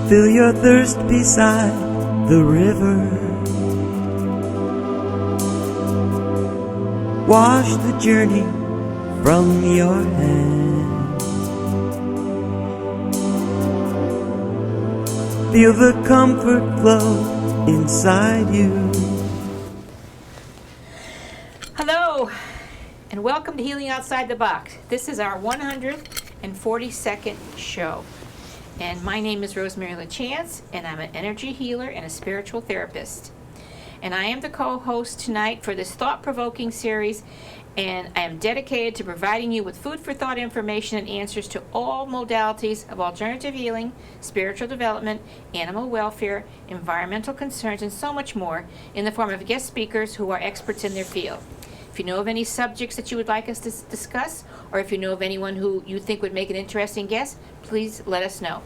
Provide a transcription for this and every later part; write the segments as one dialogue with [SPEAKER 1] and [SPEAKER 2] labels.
[SPEAKER 1] Fill your thirst beside the river. Wash the journey from your hands. Feel the comfort flow inside you.
[SPEAKER 2] Hello, and welcome to Healing Outside the Box. This is our 142nd show. And my name is Rosemary Lachance, and I'm an energy healer and a spiritual therapist. And I am the co-host tonight for this thought-provoking series, and I am dedicated to providing you with food for thought information and answers to all modalities of alternative healing, spiritual development, animal welfare, environmental concerns, and so much more in the form of guest speakers who are experts in their field. If you know of any subjects that you would like us to discuss, or if you know of anyone who you think would make an interesting guest, please let us know.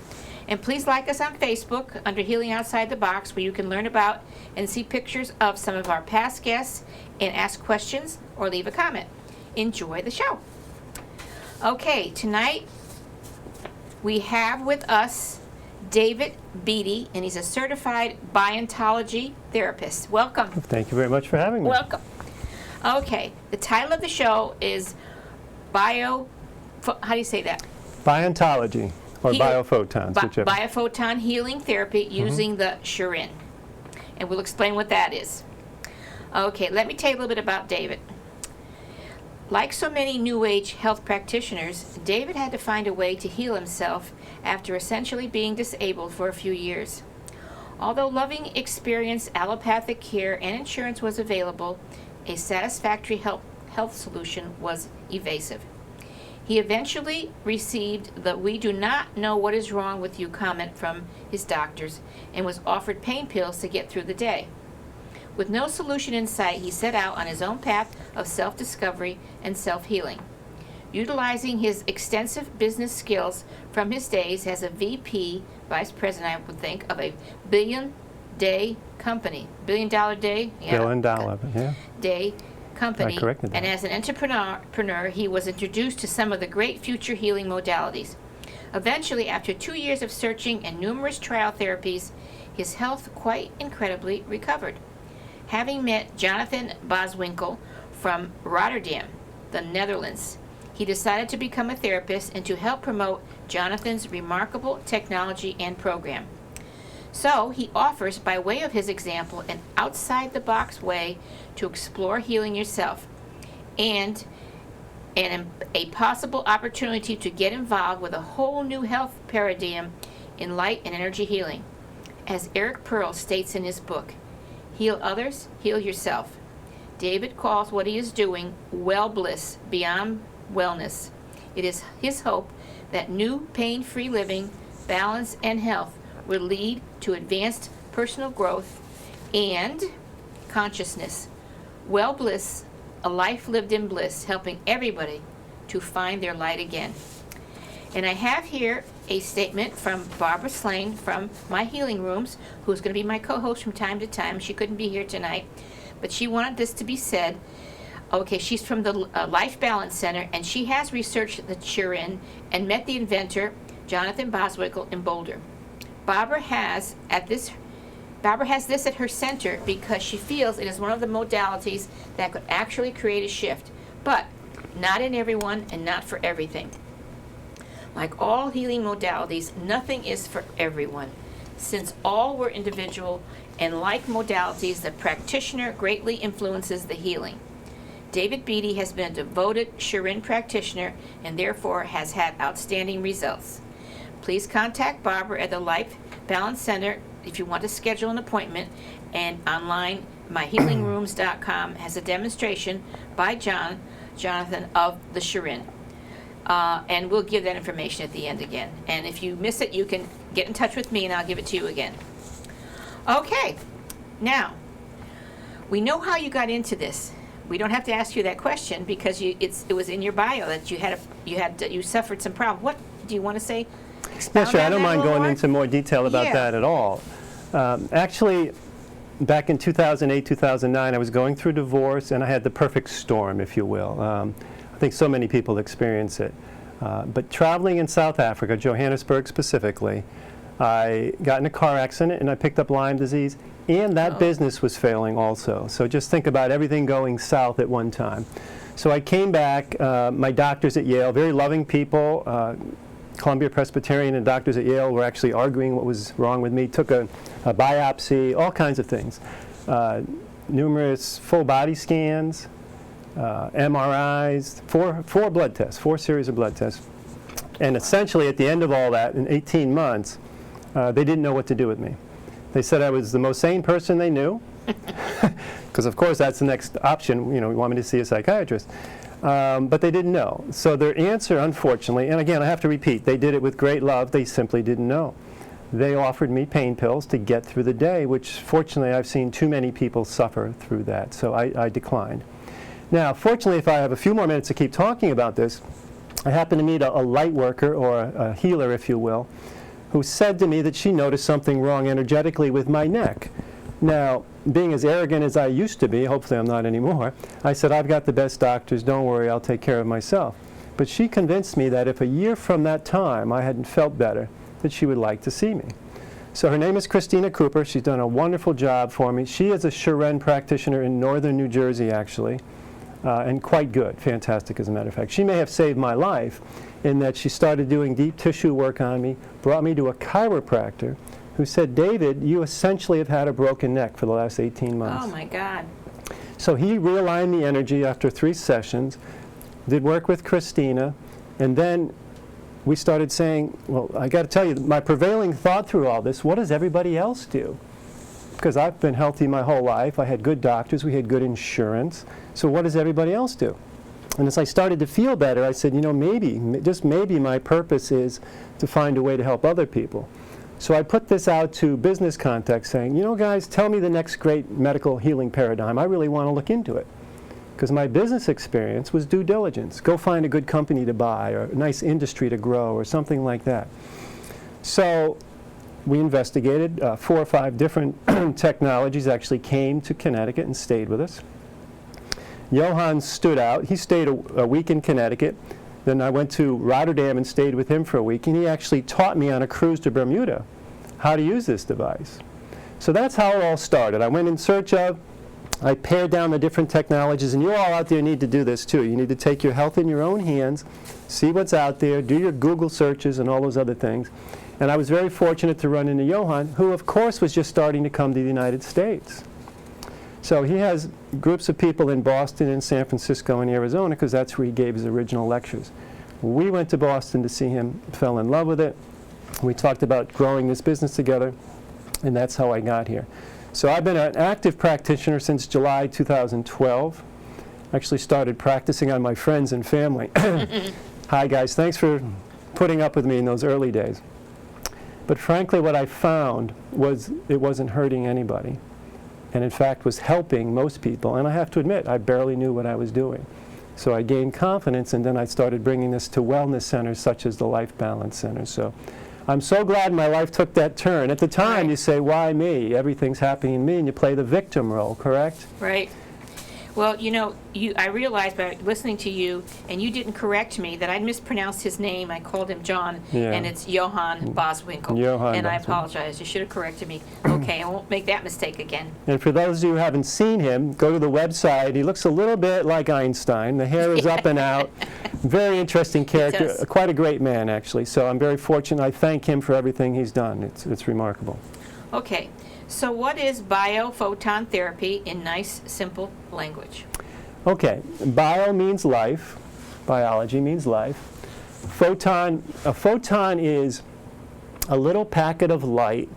[SPEAKER 2] And please like us on Facebook under Healing Outside the Box, where you can learn about and see pictures of some of our past guests and ask questions or leave a comment. Enjoy the show. Okay, tonight we have with us David Beatty, and he's a certified Biontology therapist. Welcome.
[SPEAKER 3] Thank you very much for having me.
[SPEAKER 2] Welcome. Okay, the title of the show is how do you say that?
[SPEAKER 3] Biontology, or Biophotons, whichever.
[SPEAKER 2] Biophoton healing therapy using the Chiren. And we'll explain what that is. Okay, let me tell you a little bit about David. Like so many New Age health practitioners, David had to find a way to heal himself after essentially being disabled for a few years. Although loving, experienced allopathic care and insurance was available, a satisfactory health solution was evasive. He eventually received the "we do not know what is wrong with you" comment from his doctors and was offered pain pills to get through the day. With no solution in sight, he set out on his own path of self-discovery and self-healing. Utilizing his extensive business skills from his days as a VP, vice president, I would think, of a billion-dollar company. Billion-dollar day? Yeah.
[SPEAKER 3] Billion-dollar, yeah.
[SPEAKER 2] Day company.
[SPEAKER 3] I corrected that.
[SPEAKER 2] And as an entrepreneur, he was introduced to some of the great future healing modalities. Eventually, after 2 years of searching and numerous trial therapies, his health quite incredibly recovered. Having met Jonathan Boswinkel from Rotterdam, the Netherlands, he decided to become a therapist and to help promote Jonathan's remarkable technology and program. So he offers, by way of his example, an outside-the-box way to explore healing yourself and a possible opportunity to get involved with a whole new health paradigm in light and energy healing. As Eric Pearl states in his book, "Heal others, heal yourself." David calls what he is doing well bliss beyond wellness. It is his hope that new pain-free living, balance, and health will lead to advanced personal growth and consciousness. Well bliss, a life lived in bliss, helping everybody to find their light again. And I have here a statement from Barbara Slane from My Healing Rooms, who's going to be my co-host from time to time. She couldn't be here tonight, but she wanted this to be said. Okay, she's from the Life Balance Center, and she has researched the Chiren and met the inventor, Jonathan Boswinkel, in Boulder. Barbara has this at her center because she feels it is one of the modalities that could actually create a shift, but not in everyone and not for everything. Like all healing modalities, nothing is for everyone. Since all were individual, and like modalities, the practitioner greatly influences the healing. David Beatty has been a devoted Chiren practitioner and therefore has had outstanding results. Please contact Barbara at the Life Balance Center if you want to schedule an appointment, and online, myhealingrooms.com has a demonstration by Jonathan of the Chiren. And we'll give that information at the end again. And if you miss it, you can get in touch with me and I'll give it to you again. Okay, now, we know how you got into this. We don't have to ask you that question because it was in your bio that you suffered some problem. What do you want to say?
[SPEAKER 3] Yeah, sure. I don't mind going into more detail about that at all. Actually, back in 2008, 2009, I was going through divorce, and I had the perfect storm, if you will. I think so many people experience it. But traveling in South Africa, Johannesburg specifically, I got in a car accident and I picked up Lyme disease, and that business was failing also. So just think about everything going south at one time. So I came back, my doctors at Yale, very loving people, Columbia Presbyterian and doctors at Yale were actually arguing what was wrong with me, took a biopsy, all kinds of things. Numerous full body scans, MRIs, four blood tests, 4 series of blood tests. And essentially at the end of all that, in 18 months, they didn't know what to do with me. They said I was the most sane person they knew, because of course that's the next option, you know, you want me to see a psychiatrist. But they didn't know. So their answer, unfortunately, and again I have to repeat, they did it with great love, they simply didn't know. They offered me pain pills to get through the day, which fortunately I've seen too many people suffer through that, so I declined. Now, fortunately, if I have a few more minutes to keep talking about this, I happened to meet a light worker, or a healer, if you will, who said to me that she noticed something wrong energetically with my neck. Now, being as arrogant as I used to be, hopefully I'm not anymore, I said, I've got the best doctors, don't worry, I'll take care of myself. But she convinced me that if a year from that time I hadn't felt better, that she would like to see me. So her name is Christina Cooper. She's done a wonderful job for me. She is a Chiren practitioner in northern New Jersey, actually, and quite good, fantastic as a matter of fact. She may have saved my life in that she started doing deep tissue work on me, brought me to a chiropractor who said, David, you essentially have had a broken neck for the last 18 months.
[SPEAKER 2] Oh my God.
[SPEAKER 3] So he realigned the energy after 3 sessions, did work with Christina, and then we started saying, well, I got to tell you, my prevailing thought through all this, what does everybody else do? Because I've been healthy my whole life. I had good doctors. We had good insurance. So what does everybody else do? And as I started to feel better, I said, you know, maybe, just maybe my purpose is to find a way to help other people. So I put this out to business contacts saying, you know, guys, tell me the next great medical healing paradigm. I really want to look into it. Because my business experience was due diligence. Go find a good company to buy, or a nice industry to grow, or something like that. So we investigated 4 or 5 different technologies, actually came to Connecticut and stayed with us. Johan stood out. He stayed a week in Connecticut. Then I went to Rotterdam and stayed with him for a week, and he actually taught me on a cruise to Bermuda how to use this device. So that's how it all started. I went in search of, I pared down the different technologies, and you all out there need to do this too. You need to take your health in your own hands, see what's out there, do your Google searches and all those other things. And I was very fortunate to run into Johan, who of course was just starting to come to the United States. So he has groups of people in Boston and San Francisco and Arizona, because that's where he gave his original lectures. We went to Boston to see him, fell in love with it. We talked about growing this business together, and that's how I got here. So I've been an active practitioner since July 2012. Actually started practicing on my friends and family. Hi guys, thanks for putting up with me in those early days. But frankly, what I found was it wasn't hurting anybody, and in fact was helping most people. And I have to admit, I barely knew what I was doing. So I gained confidence, and then I started bringing this to wellness centers such as the Life Balance Center. So I'm so glad my life took that turn. At the time, you say, why me? Everything's happening to me, and you play the victim role, correct?
[SPEAKER 2] Right. Well, you know, I realized by listening to you, and you didn't correct me, that I mispronounced his name. I called him John, and it's Johann Boswinkel. And I apologize. You should have corrected me. Okay, I won't make that mistake again.
[SPEAKER 3] And for those of you who haven't seen him, go to the website. He looks a little bit like Einstein. The hair is up and out. Very interesting character. Quite a great man, actually. So I'm very fortunate. I thank him for everything he's done. It's remarkable.
[SPEAKER 2] Okay. So what is biophoton therapy in nice, simple language?
[SPEAKER 3] Okay. Bio means life. Biology means life. A photon is a little packet of light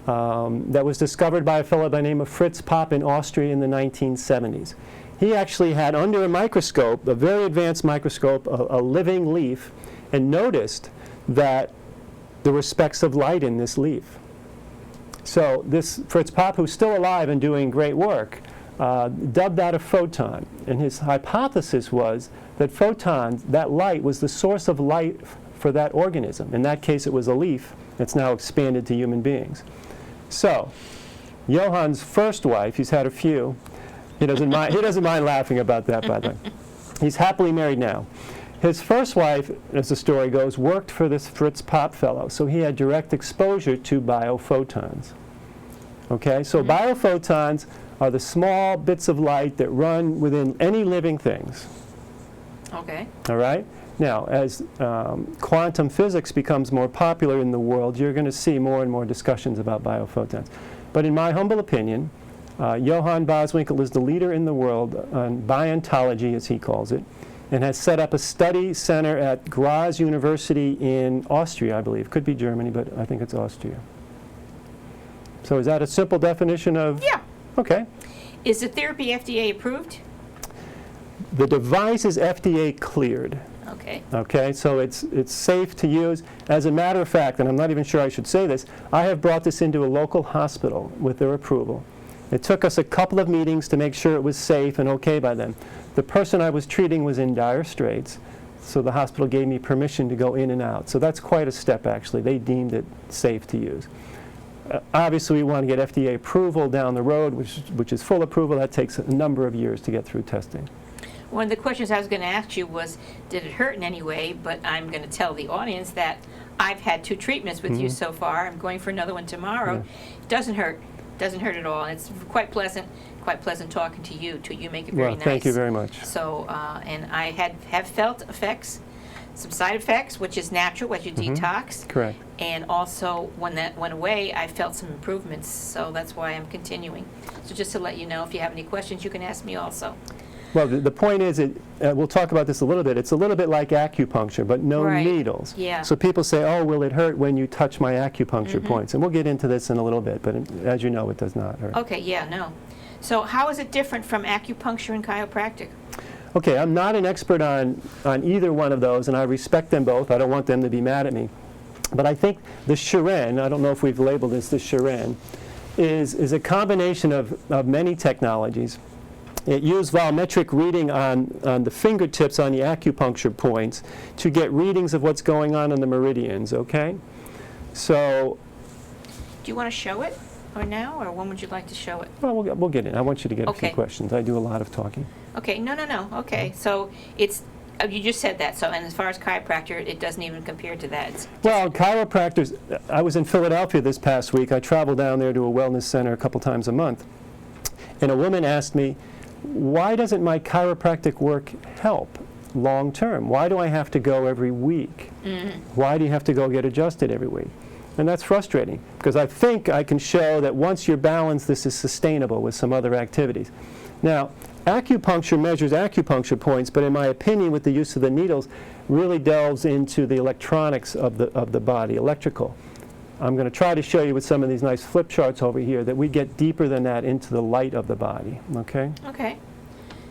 [SPEAKER 3] that was discovered by a fellow by the name of Fritz Popp in Austria in the 1970s. He actually had under a microscope, a very advanced microscope, a living leaf, and noticed that there were specks of light in this leaf. So this Fritz Popp, who's still alive and doing great work, dubbed that a photon. And his hypothesis was that photons, that light, was the source of light for that organism. In that case, it was a leaf. It's now expanded to human beings. So Johann's first wife, he's had a few. He doesn't mind laughing about that, by the way. He's happily married now. His first wife, as the story goes, worked for this Fritz Pop fellow, so he had direct exposure to biophotons. Okay, so biophotons are the small bits of light that run within any living things.
[SPEAKER 2] Okay.
[SPEAKER 3] All right? Now, as quantum physics becomes more popular in the world, you're going to see more and more discussions about biophotons. But in my humble opinion, Johann Boswinkel is the leader in the world on Biontology, as he calls it, and has set up a study center at Graz University in Austria, I believe. Could be Germany, but I think it's Austria. So is that a simple definition of?
[SPEAKER 2] Yeah.
[SPEAKER 3] Okay.
[SPEAKER 2] Is the therapy FDA approved?
[SPEAKER 3] The device is FDA cleared.
[SPEAKER 2] Okay.
[SPEAKER 3] Okay, so it's safe to use. As a matter of fact, and I'm not even sure I should say this, I have brought this into a local hospital with their approval. It took us a couple of meetings to make sure it was safe and okay by them. The person I was treating was in dire straits, so the hospital gave me permission to go in and out. So that's quite a step, actually. They deemed it safe to use. Obviously, we want to get FDA approval down the road, which is full approval. That takes a number of years to get through testing.
[SPEAKER 2] One of the questions I was going to ask you was, did it hurt in any way? But I'm going to tell the audience that I've had 2 treatments with you so far. I'm going for another one tomorrow.
[SPEAKER 3] Yeah.
[SPEAKER 2] It doesn't hurt. Doesn't hurt at all. And it's quite pleasant talking to you, too. You make it very
[SPEAKER 3] Well,
[SPEAKER 2] nice.
[SPEAKER 3] thank you very much.
[SPEAKER 2] So, and I have felt effects, some side effects, which is natural as you detox.
[SPEAKER 3] Correct.
[SPEAKER 2] And also, when that went away, I felt some improvements. So that's why I'm continuing. So just to let you know, if you have any questions, you can ask me also.
[SPEAKER 3] Well, the point is, we'll talk about this a little bit. It's a little bit like acupuncture, but no needles.
[SPEAKER 2] Yeah.
[SPEAKER 3] So people say, oh, will it hurt when you touch my acupuncture points? And we'll get into this in a little bit, but as you know, it does not hurt.
[SPEAKER 2] Okay, yeah, no. So how is it different from acupuncture and chiropractic?
[SPEAKER 3] Okay, I'm not an expert on either one of those, and I respect them both. I don't want them to be mad at me. But I think the Chiren, I don't know if we've labeled this the Chiren, is a combination of many technologies. It used volumetric reading on the fingertips on the acupuncture points to get readings of what's going on in the meridians, okay? So...
[SPEAKER 2] Do you want to show it, or now, or when would you like to show it?
[SPEAKER 3] Well, we'll get in. I want you to get a few
[SPEAKER 2] Okay.
[SPEAKER 3] questions. I do a lot of talking.
[SPEAKER 2] Okay, no. Okay, so it's, you just said that, so, and as far as chiropractor, it doesn't even compare to that. It's
[SPEAKER 3] Well, chiropractors, I was in Philadelphia this past week. I travel down there to a wellness center a couple times a month. And a woman asked me, why doesn't my chiropractic work help long term? Why do I have to go every week? Why do you have to go get adjusted every week? And that's frustrating, because I think I can show that once you're balanced, this is sustainable with some other activities. Now, acupuncture measures acupuncture points, but in my opinion, with the use of the needles, really delves into the electronics of the body, electrical. I'm going to try to show you with some of these nice flip charts over here that we get deeper than that into the light of the body, okay?
[SPEAKER 2] Okay.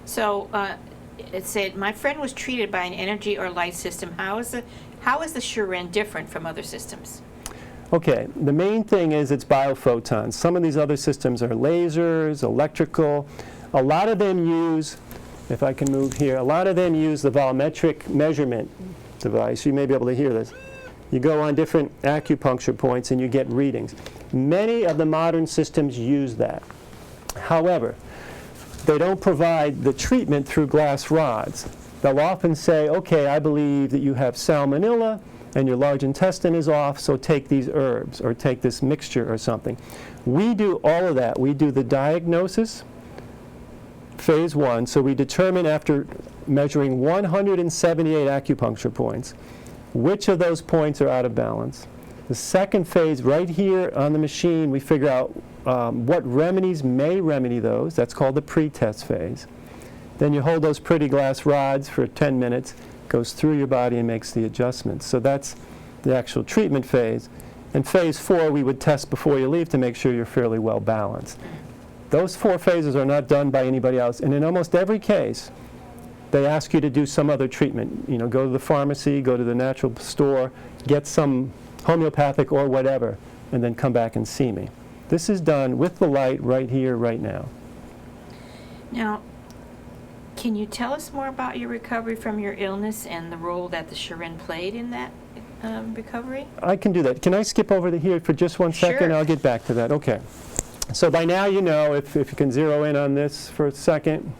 [SPEAKER 2] So it said, my friend was treated by an energy or light system. How is the Chiren different from other systems?
[SPEAKER 3] Okay, the main thing is it's biophotons. Some of these other systems are lasers, electrical. A lot of them use, if I can move here, a lot of them use the volumetric measurement device. You may be able to hear this. You go on different acupuncture points and you get readings. Many of the modern systems use that. However, they don't provide the treatment through glass rods. They'll often say, okay, I believe that you have salmonella and your large intestine is off, so take these herbs or take this mixture or something. We do all of that. We do the diagnosis, phase 1, so we determine after measuring 178 acupuncture points which of those points are out of balance. The second phase, right here on the machine, we figure out what remedies may remedy those. That's called the pre-test phase. Then you hold those pretty glass rods for 10 minutes, goes through your body and makes the adjustments. So that's the actual treatment phase. And phase 4, we would test before you leave to make sure you're fairly well balanced. Those 4 phases are not done by anybody else. And in almost every case, they ask you to do some other treatment. You know, go to the pharmacy, go to the natural store, get some homeopathic or whatever, and then come back and see me. This is done with the light right here, right now.
[SPEAKER 2] Now, can you tell us more about your recovery from your illness and the role that the Chiren played in that recovery?
[SPEAKER 3] I can do that. Can I skip over to here for just one second?
[SPEAKER 2] Sure.
[SPEAKER 3] I'll get back to that. Okay. So by now you know, if you can zero in on this for a second.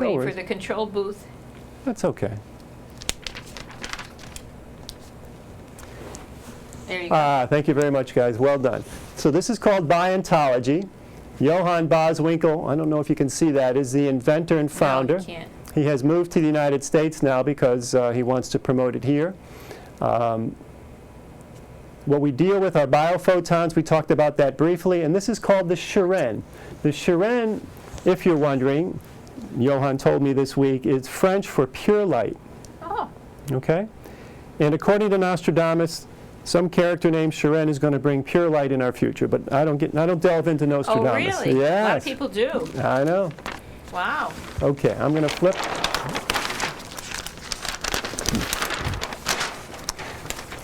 [SPEAKER 2] waiting for
[SPEAKER 3] worries.
[SPEAKER 2] the control booth.
[SPEAKER 3] That's okay.
[SPEAKER 2] There you go.
[SPEAKER 3] Thank you very much, guys. Well done. So this is called Biontology. Johann Boswinkel, I don't know if you can see that, is the inventor and founder.
[SPEAKER 2] No, you can't.
[SPEAKER 3] He has moved to the United States now because he wants to promote it here. What we deal with are biophotons. We talked about that briefly, and this is called the Chiren. The Chiren, if you're wondering, Johann told me this week, is French for pure light.
[SPEAKER 2] Oh.
[SPEAKER 3] Okay? And according to Nostradamus, some character named Chiren is going to bring pure light in our future, but I don't delve into Nostradamus.
[SPEAKER 2] Oh, really?
[SPEAKER 3] Yes.
[SPEAKER 2] A lot of people do.
[SPEAKER 3] I know.
[SPEAKER 2] Wow.
[SPEAKER 3] Okay, I'm going to flip.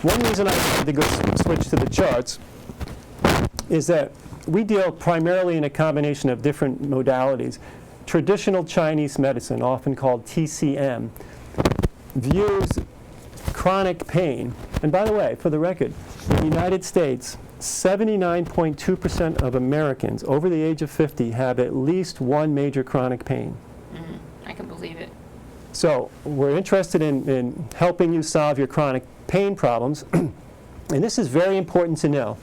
[SPEAKER 3] One reason I had to go switch to the charts is that we deal primarily in a combination of different modalities. Traditional Chinese medicine, often called TCM, views chronic pain. And by the way, for the record, in the United States, 79.2% of Americans over the age of 50 have at least one major chronic pain.
[SPEAKER 2] I can believe it.
[SPEAKER 3] So we're interested in helping you solve your chronic pain problems. And this is very important to know.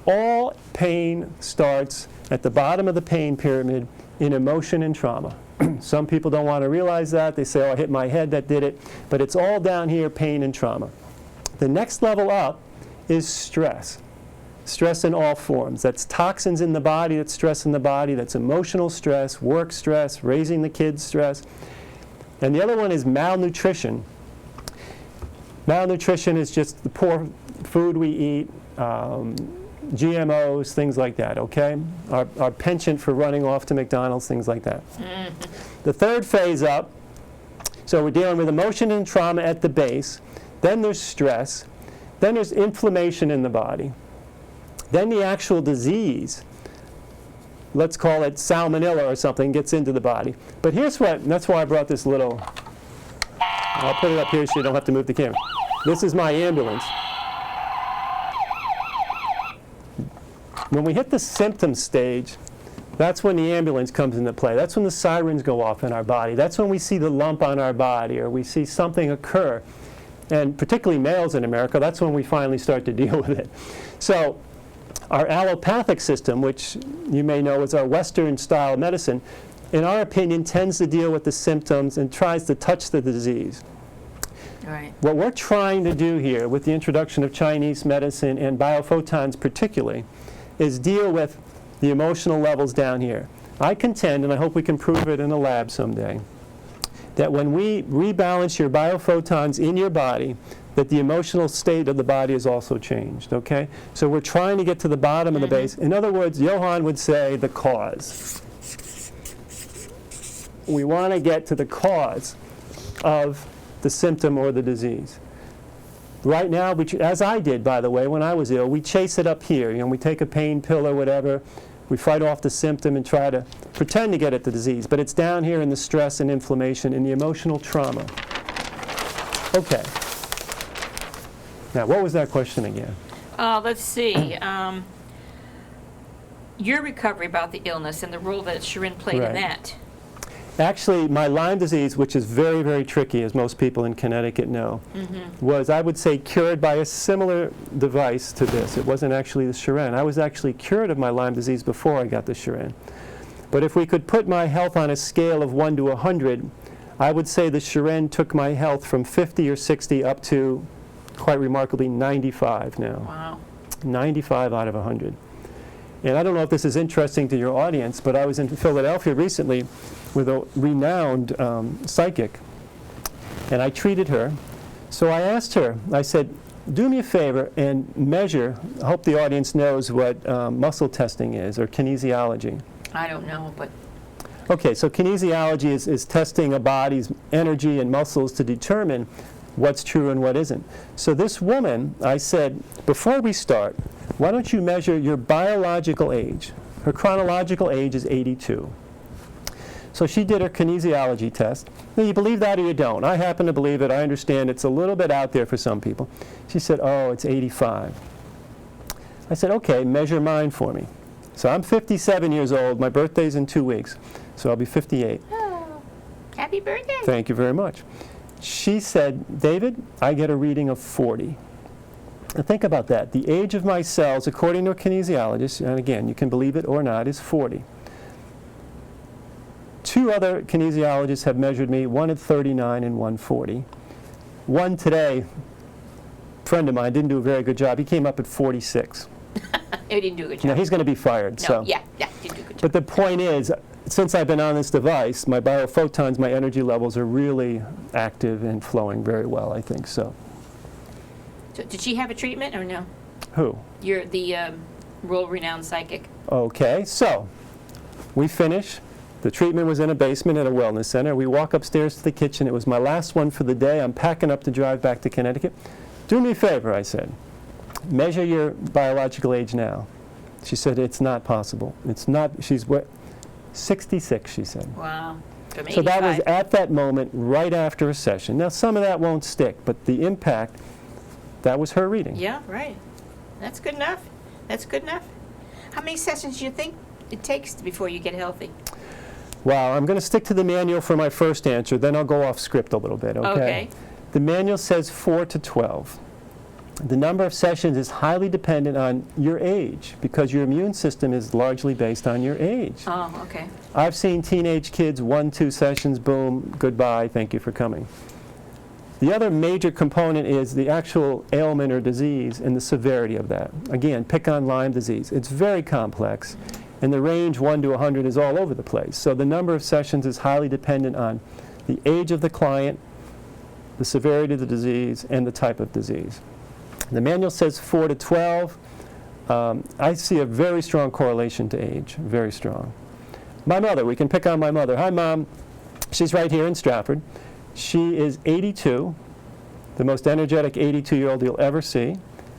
[SPEAKER 3] All pain starts at the bottom of the pain pyramid in emotion and trauma. Some people don't want to realize that. They say, oh, I hit my head, that did it. But it's all down here, pain and trauma. The next level up is stress. Stress in all forms. That's toxins in the body, that's stress in the body, that's emotional stress, work stress, raising the kids stress. And the other one is malnutrition. Malnutrition is just the poor food we eat, GMOs, things like that, okay? Our penchant for running off to McDonald's, things like that. The third phase up, so we're dealing with emotion and trauma at the base. Then there's stress. Then there's inflammation in the body. Then the actual disease, let's call it salmonella or something, gets into the body. But here's what, that's why I brought this little, I'll put it up here so you don't have to move the camera. This is my ambulance. When we hit the symptom stage, that's when the ambulance comes into play. That's when the sirens go off in our body. That's when we see the lump on our body or we see something occur. And particularly males in America, that's when we finally start to deal with it. So our allopathic system, which you may know is our Western style medicine, in our opinion tends to deal with the symptoms and tries to touch the disease.
[SPEAKER 2] Right.
[SPEAKER 3] What we're trying to do here with the introduction of Chinese medicine and biophotons particularly is deal with the emotional levels down here. I contend, and I hope we can prove it in a lab someday, that when we rebalance your biophotons in your body, that the emotional state of the body is also changed, okay? So we're trying to get to the bottom of the base. In other words, Johann would say the cause. We want to get to the cause of the symptom or the disease. Right now, as I did, by the way, when I was ill, we chase it up here. You know, we take a pain pill or whatever, we fight off the symptom and try to pretend to get at the disease. But it's down here in the stress and inflammation and the emotional trauma. Okay. Now, what was that question again?
[SPEAKER 2] Let's see. Your recovery about the illness and the role that Chiren played in that.
[SPEAKER 3] Actually, my Lyme disease, which is very, very tricky, as most people in Connecticut know, was, I would say, cured by a similar device to this. It wasn't actually the Chiren. I was actually cured of my Lyme disease before I got the Chiren. But if we could put my health on a scale of 1 to 100, I would say the Chiren took my health from 50 or 60 up to, quite remarkably, 95 now. Wow. 95 out of 100. And I don't know if this is interesting to your audience, but I was in Philadelphia recently with a renowned psychic, and I treated her. So I asked her, I said, do me a favor and measure, I hope the audience knows what muscle testing is, or kinesiology.
[SPEAKER 2] I don't know, but...
[SPEAKER 3] Okay, so kinesiology is testing a body's energy and muscles to determine what's true and what isn't. So this woman, I said, before we start, why don't you measure your biological age? Her chronological age is 82. So she did her kinesiology test. Now, you believe that or you don't. I happen to believe it. I understand it's a little bit out there for some people. She said, oh, it's 85. I said, okay, measure mine for me. So I'm 57 years old. My birthday's in 2 weeks, so I'll be 58.
[SPEAKER 2] Happy birthday.
[SPEAKER 3] Thank you very much. She said, David, I get a reading of 40. Now think about that. The age of my cells, according to a kinesiologist, and again, you can believe it or not, is 40. 2 other kinesiologists have measured me, one at 39 and one 40. One today, a friend of mine, didn't do a very good job. He came up at 46.
[SPEAKER 2] He didn't do a good job.
[SPEAKER 3] Now, he's going to be fired.
[SPEAKER 2] No,
[SPEAKER 3] so.
[SPEAKER 2] yeah, didn't do a good job.
[SPEAKER 3] But the point is, since I've been on this device, my biophotons, my energy levels are really active and flowing very well, I think so.
[SPEAKER 2] So did she have a treatment or no?
[SPEAKER 3] Who?
[SPEAKER 2] You're the world-renowned psychic.
[SPEAKER 3] Okay, so we finish. The treatment was in a basement at a wellness center. We walk upstairs to the kitchen. It was my last one for the day. I'm packing up to drive back to Connecticut. Do me a favor, I said. Measure your biological age now. She said, it's not possible. It's not, she's 66, she said.
[SPEAKER 2] Wow. From 85.
[SPEAKER 3] So that was at that moment, right after a session. Now, some of that won't stick, but the impact, that was her reading.
[SPEAKER 2] Yeah, right. That's good enough. That's good enough. How many sessions do you think it takes before you get healthy?
[SPEAKER 3] Well, I'm going to stick to the manual for my first answer, then I'll go off script a little bit, okay?
[SPEAKER 2] Okay.
[SPEAKER 3] The manual says 4 to 12. The number of sessions is highly dependent on your age because your immune system is largely based on your age.
[SPEAKER 2] Oh, okay.
[SPEAKER 3] I've seen teenage kids, 1, 2 sessions, boom, goodbye, thank you for coming. The other major component is the actual ailment or disease and the severity of that. Again, pick on Lyme disease. It's very complex, and the range 1 to 100 is all over the place. So the number of sessions is highly dependent on the age of the client, the severity of the disease, and the type of disease. The manual says 4 to 12. I see a very strong correlation to age, very strong. My mother, we can pick on my mother. Hi, Mom. She's right here in Stratford. She is 82, the most energetic 82-year-old you'll ever see.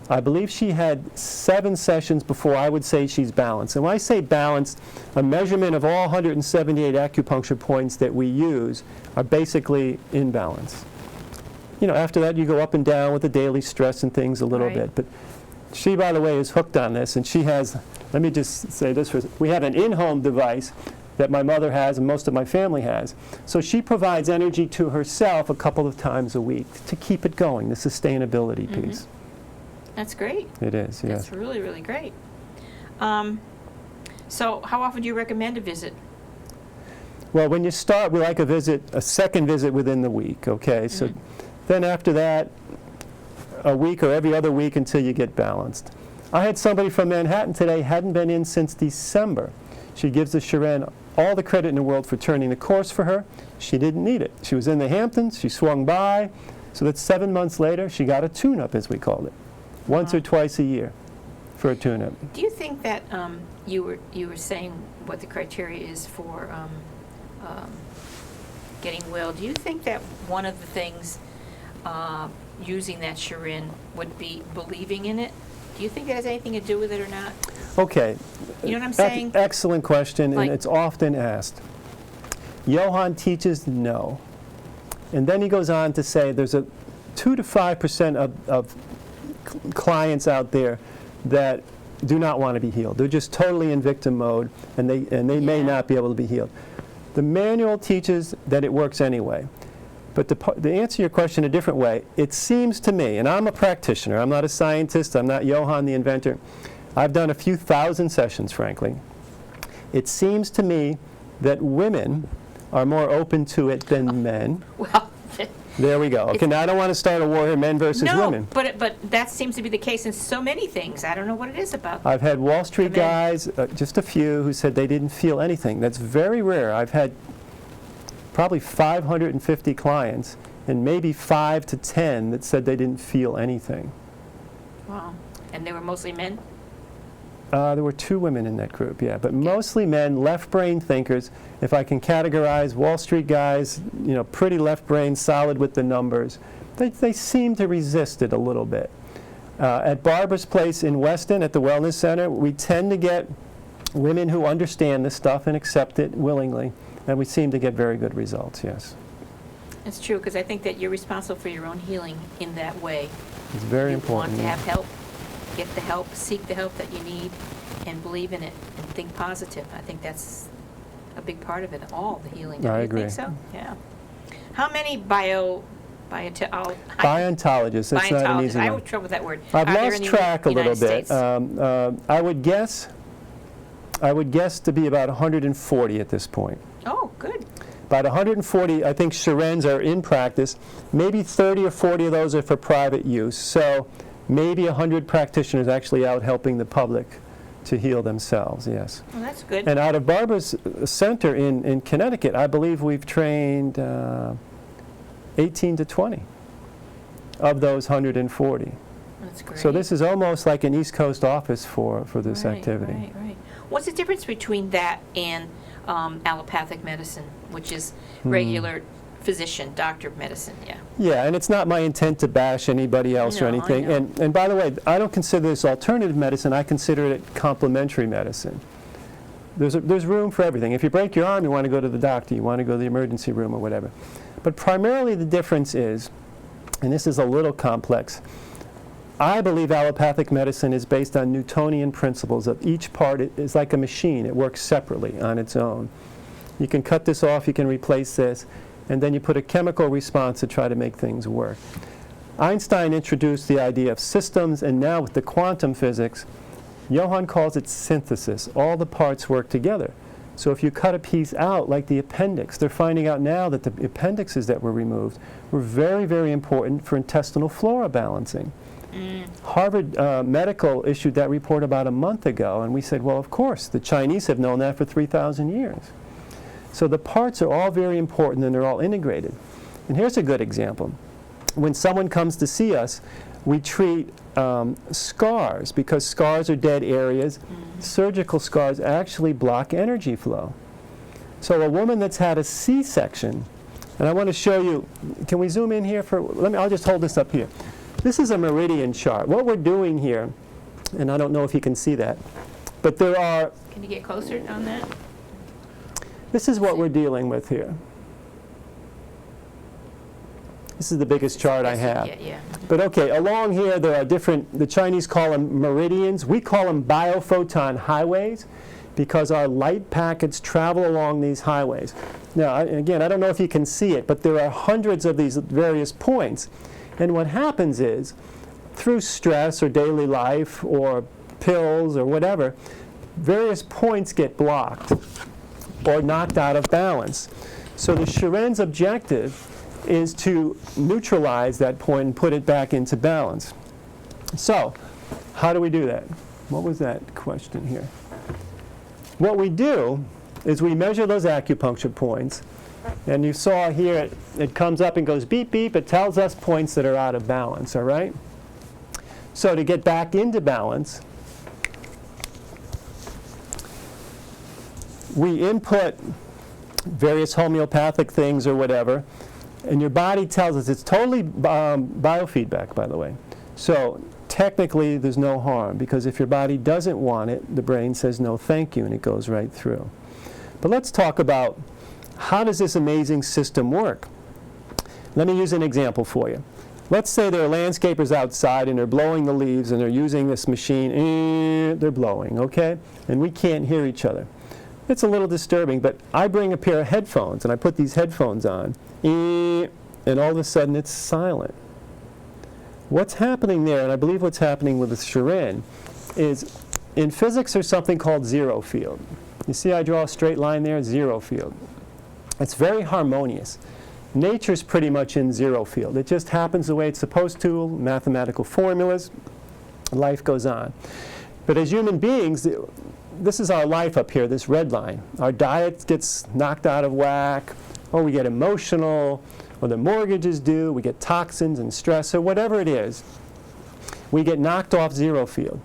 [SPEAKER 3] I believe she had 7 sessions before I would say she's balanced. And when I say balanced, a measurement of all 178 acupuncture points that we use are basically in balance. You know, after that you go up and down with the daily stress and things a little bit. But she, by the way, is hooked on this, and she has, let me just say this first, we have an in-home device that my mother has and most of my family has. So she provides energy to herself a couple of times a week to keep it going, the sustainability piece.
[SPEAKER 2] That's great.
[SPEAKER 3] It is, yes.
[SPEAKER 2] That's really, really great. So how often do you recommend a visit?
[SPEAKER 3] Well, when you start, we like a second visit within the week, okay? So then after that, a week or every other week until you get balanced. I had somebody from Manhattan today, hadn't been in since December. She gives the Chiren all the credit in the world for turning the course for her. She didn't need it. She was in the Hamptons, she swung by, so that 7 months later, she got a tune-up, as we called it, once or twice a year for a tune-up.
[SPEAKER 2] Do you think that you were saying what the criteria is for getting well? Do you think that one of the things using that Chiren would be believing in it? Do you think that has anything to do with it or not?
[SPEAKER 3] Okay.
[SPEAKER 2] You know what I'm
[SPEAKER 3] That's
[SPEAKER 2] saying?
[SPEAKER 3] an excellent question,
[SPEAKER 2] Like-
[SPEAKER 3] and it's often asked. Johann teaches no. And then he goes on to say there's a 2 to 5% of clients out there that do not want to be healed. They're just totally in victim mode, and they may not be able to be healed. The manual teaches that it works anyway. But to answer your question a different way, it seems to me, and I'm a practitioner, I'm not a scientist, I'm not Johann the inventor, I've done a few thousand sessions, frankly. It seems to me that women are more open to it than men.
[SPEAKER 2] Well,
[SPEAKER 3] There we go. Okay, now I don't want to start a war here, men versus women.
[SPEAKER 2] but that seems to be the case in so many things. I don't know what it is about.
[SPEAKER 3] I've had Wall Street
[SPEAKER 2] Men.
[SPEAKER 3] guys, just a few, who said they didn't feel anything. That's very rare. I've had probably 550 clients, and maybe 5 to 10 that said they didn't feel anything.
[SPEAKER 2] Wow. And they were mostly men?
[SPEAKER 3] There were 2 women in that group, yeah, but mostly men, left-brain thinkers. If I can categorize Wall Street guys, you know, pretty left-brain, solid with the numbers, they seem to resist it a little bit. At Barbara's place in Weston, at the Wellness Center, we tend to get women who understand this stuff and accept it willingly, and we seem to get very good results, yes.
[SPEAKER 2] It's true, because I think that you're responsible for your own healing in that way.
[SPEAKER 3] It's very
[SPEAKER 2] You
[SPEAKER 3] important.
[SPEAKER 2] want to have help, get the help, seek the help that you need, and believe in it, and think positive. I think that's a big part of it, all the healing. Don't
[SPEAKER 3] I
[SPEAKER 2] you
[SPEAKER 3] agree.
[SPEAKER 2] think so? Yeah. How many Biontologists,
[SPEAKER 3] Biontologists, that's not an easy
[SPEAKER 2] I
[SPEAKER 3] one.
[SPEAKER 2] have trouble with that word.
[SPEAKER 3] I've
[SPEAKER 2] are there
[SPEAKER 3] lost
[SPEAKER 2] in the
[SPEAKER 3] track a little
[SPEAKER 2] United
[SPEAKER 3] bit.
[SPEAKER 2] States?
[SPEAKER 3] I would guess to be about 140 at this point.
[SPEAKER 2] Oh, good.
[SPEAKER 3] About 140, I think, Chirens are in practice. Maybe 30 or 40 of those are for private use. So maybe 100 practitioners actually out helping the public to heal themselves, yes.
[SPEAKER 2] Well, that's good.
[SPEAKER 3] And out of Barbara's center in Connecticut, I believe we've trained 18 to 20 of those 140.
[SPEAKER 2] That's great.
[SPEAKER 3] So this is almost like an East Coast office for this activity.
[SPEAKER 2] Right. What's the difference between that and allopathic medicine, which is regular physician, doctor medicine? Yeah.
[SPEAKER 3] Yeah, and it's not my intent to bash anybody else or
[SPEAKER 2] I
[SPEAKER 3] anything.
[SPEAKER 2] know.
[SPEAKER 3] And by the way, I don't consider this alternative medicine. I consider it complementary medicine. There's room for everything. If you break your arm, you want to go to the doctor. You want to go to the emergency room or whatever. But primarily the difference is, and this is a little complex, I believe allopathic medicine is based on Newtonian principles of each part is like a machine. It works separately on its own. You can cut this off, you can replace this, and then you put a chemical response to try to make things work. Einstein introduced the idea of systems, and now with the quantum physics, Johann calls it synthesis. All the parts work together. So if you cut a piece out, like the appendix, they're finding out now that the appendixes that were removed were very, very important for intestinal flora balancing. Harvard Medical issued that report about a month ago, and we said, well, of course, the Chinese have known that for 3,000 years. So the parts are all very important, and they're all integrated. And here's a good example. When someone comes to see us, we treat scars, because scars are dead areas. Surgical scars actually block energy flow. So a woman that's had a C-section, and I want to show you, can we zoom in here for, I'll just hold this up here. This is a meridian chart. What we're doing here, and I don't know if you can see that, but there are...
[SPEAKER 2] Can you get closer on that?
[SPEAKER 3] This is what we're dealing with here. This is the biggest chart I have.
[SPEAKER 2] Yeah.
[SPEAKER 3] But okay, along here there are different, the Chinese call them meridians. We call them biophoton highways because our light packets travel along these highways. Now, again, I don't know if you can see it, but there are hundreds of these various points. And what happens is, through stress or daily life or pills or whatever, various points get blocked or knocked out of balance. So the Chiren's objective is to neutralize that point and put it back into balance. So, how do we do that? What was that question here? What we do is we measure those acupuncture points, and you saw here it comes up and goes beep, beep. It tells us points that are out of balance, all right? So to get back into balance, we input various homeopathic things or whatever, and your body tells us, it's totally biofeedback, by the way. So technically there's no harm, because if your body doesn't want it, the brain says no thank you, and it goes right through. But let's talk about how does this amazing system work? Let me use an example for you. Let's say there are landscapers outside and they're blowing the leaves and they're using this machine, they're blowing, okay? And we can't hear each other. It's a little disturbing, but I bring a pair of headphones and I put these headphones on, and all of a sudden it's silent. What's happening there, and I believe what's happening with the Chiren, is in physics there's something called zero field. You see I draw a straight line there, zero field. It's very harmonious. Nature's pretty much in zero field. It just happens the way it's supposed to, mathematical formulas, life goes on. But as human beings, this is our life up here, this red line. Our diet gets knocked out of whack, or we get emotional, or the mortgage is due, we get toxins and stress, or whatever it is. We get knocked off zero field.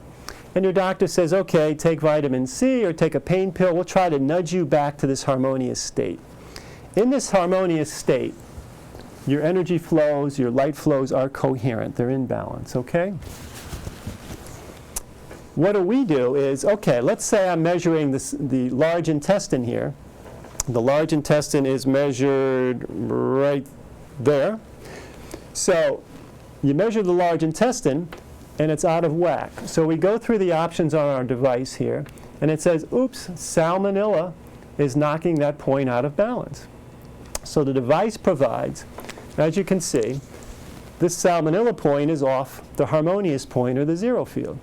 [SPEAKER 3] And your doctor says, okay, take vitamin C or take a pain pill. We'll try to nudge you back to this harmonious state. In this harmonious state, your energy flows, your light flows are coherent. They're in balance, okay? What do we do is, okay, let's say I'm measuring the large intestine here. The large intestine is measured right there. So you measure the large intestine, and it's out of whack. So we go through the options on our device here, and it says, oops, salmonella is knocking that point out of balance. So the device provides, as you can see, this salmonella point is off the harmonious point or the zero field.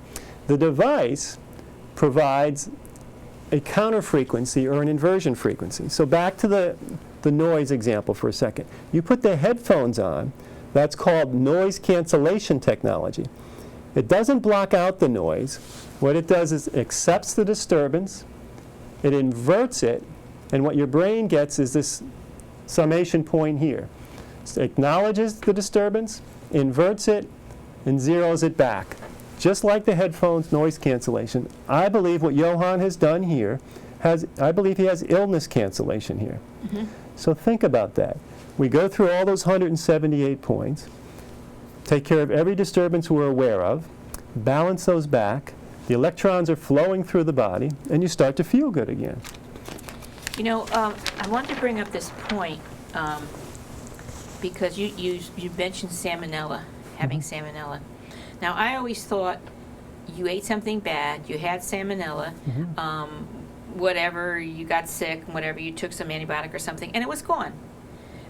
[SPEAKER 3] The device provides a counter frequency or an inversion frequency. So back to the noise example for a second. You put the headphones on, that's called noise cancellation technology. It doesn't block out the noise. What it does is it accepts the disturbance, it inverts it, and what your brain gets is this summation point here. So it acknowledges the disturbance, inverts it, and zeroes it back. Just like the headphones noise cancellation, I believe what Johann has done here I believe he has illness cancellation here. Mm-hmm. So think about that. We go through all those 178 points, take care of every disturbance we're aware of, balance those back, the electrons are flowing through the body, and you start to feel good again.
[SPEAKER 2] You know, I wanted to bring up this point because you mentioned salmonella, having salmonella. Now, I always thought you ate something bad, you had salmonella, whatever, you got sick, whatever, you took some antibiotic or something, and it was gone.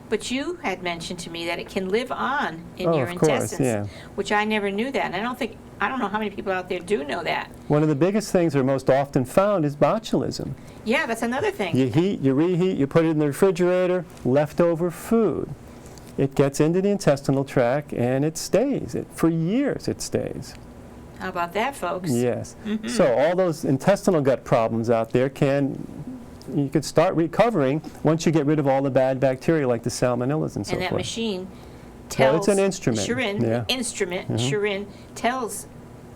[SPEAKER 2] But you had mentioned to me that it can live on in your intestines, which I never knew that. And I don't know how many people out there do know that.
[SPEAKER 3] One of the biggest things that are most often found is botulism.
[SPEAKER 2] Yeah, that's another thing.
[SPEAKER 3] You heat, you reheat, you put it in the refrigerator, leftover food. It gets into the intestinal tract and it stays. For years it stays.
[SPEAKER 2] How about that, folks?
[SPEAKER 3] Yes. Mm-hmm. So all those intestinal gut problems out there you could start recovering once you get rid of all the bad bacteria like the salmonellas and so forth.
[SPEAKER 2] And that machine tells,
[SPEAKER 3] it's an instrument.
[SPEAKER 2] Chiren tells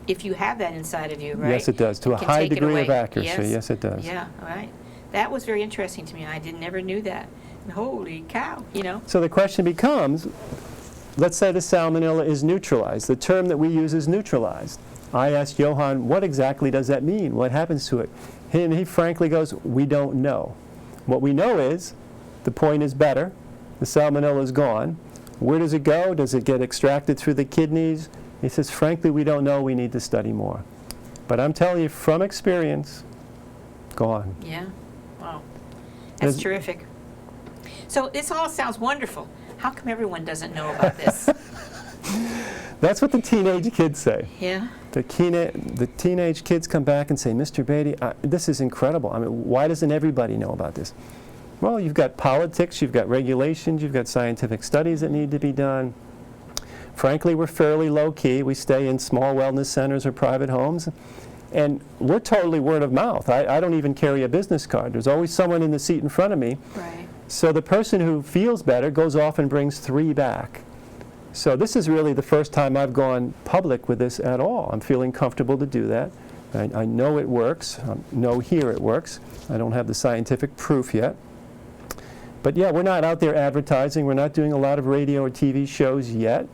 [SPEAKER 2] if you have that inside of you, right?
[SPEAKER 3] Yes, it does, to a high degree of accuracy. Yes, it does.
[SPEAKER 2] Yeah, all right. That was very interesting to me. I never knew that. And holy cow, you know.
[SPEAKER 3] So the question becomes, let's say the salmonella is neutralized. The term that we use is neutralized. I asked Johann, what exactly does that mean? What happens to it? And he frankly goes, we don't know. What we know is the point is better, the salmonella is gone. Where does it go? Does it get extracted through the kidneys? He says, frankly, we don't know. We need to study more. But I'm telling you from experience, gone.
[SPEAKER 2] Yeah, wow. That's terrific. So this all sounds wonderful. How come everyone doesn't know about this?
[SPEAKER 3] That's what the teenage kids say.
[SPEAKER 2] Yeah.
[SPEAKER 3] The teenage kids come back and say, Mr. Beatty, this is incredible. I mean, why doesn't everybody know about this? Well, you've got politics, you've got regulations, you've got scientific studies that need to be done. Frankly, we're fairly low-key. We stay in small wellness centers or private homes. And we're totally word of mouth. I don't even carry a business card. There's always someone in the seat in front of me.
[SPEAKER 2] Right.
[SPEAKER 3] So the person who feels better goes off and brings 3 back. So this is really the first time I've gone public with this at all. I'm feeling comfortable to do that. I know it works. I know here it works. I don't have the scientific proof yet. But yeah, we're not out there advertising. We're not doing a lot of radio or TV shows yet.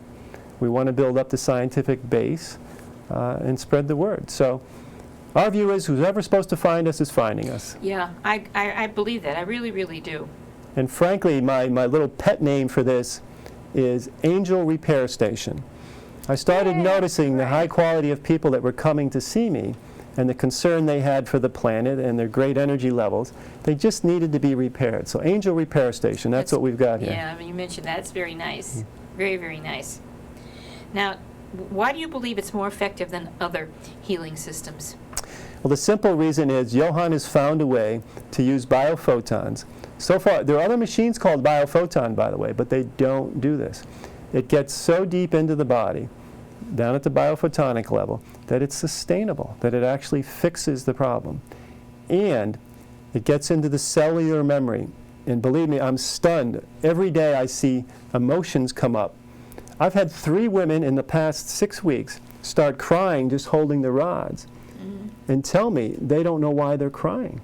[SPEAKER 3] We want to build up the scientific base and spread the word. So our view is whoever's supposed to find us is finding us.
[SPEAKER 2] Yeah, I believe that. I really, really do.
[SPEAKER 3] And frankly, my little pet name for this is Angel Repair Station. I started noticing the high quality of people that were coming to see me and the concern they had for the planet and their great energy levels. They just needed to be repaired. So Angel Repair Station, that's what we've got here.
[SPEAKER 2] Yeah, I mean, you mentioned that. It's very nice. Very, very nice. Now, why do you believe it's more effective than other healing systems?
[SPEAKER 3] Well, the simple reason is Johann has found a way to use biophotons. So far, there are other machines called Biophoton, by the way, but they don't do this. It gets so deep into the body, down at the biophotonic level, that it's sustainable, that it actually fixes the problem. And it gets into the cellular memory. And believe me, I'm stunned. Every day I see emotions come up. I've had 3 women in the past 6 weeks start crying just holding the rods and tell me they don't know why they're crying.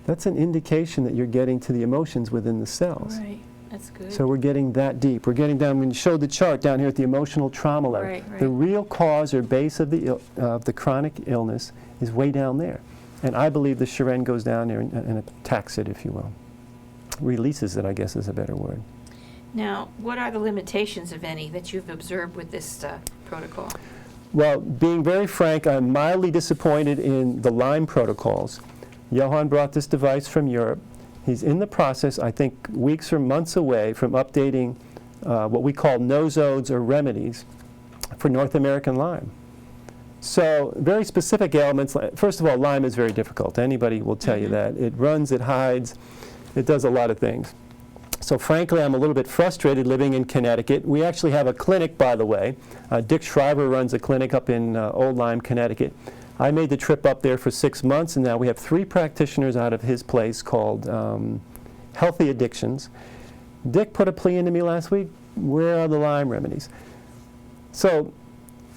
[SPEAKER 3] That's an indication that you're getting to the emotions within the cells.
[SPEAKER 2] Right, that's good.
[SPEAKER 3] So we're getting that deep. We're getting down, when you showed the chart down here at the emotional trauma level,
[SPEAKER 2] right.
[SPEAKER 3] The real cause or base of the chronic illness is way down there. And I believe the Chiren goes down there and attacks it, if you will. Releases it, I guess is a better word.
[SPEAKER 2] Now, what are the limitations, if any, that you've observed with this protocol?
[SPEAKER 3] Well, being very frank, I'm mildly disappointed in the Lyme protocols. Johann brought this device from Europe. He's in the process, I think, weeks or months away from updating what we call nosodes or remedies for North American Lyme. So very specific ailments. First of all, Lyme is very difficult. Anybody will tell you that. It runs, it hides, it does a lot of things. So frankly, I'm a little bit frustrated living in Connecticut. We actually have a clinic, by the way. Dick Schreiber runs a clinic up in Old Lyme, Connecticut. I made the trip up there for 6 months, and now we have 3 practitioners out of his place called Healthy Addictions. Dick put a plea into me last week, where are the Lyme remedies? So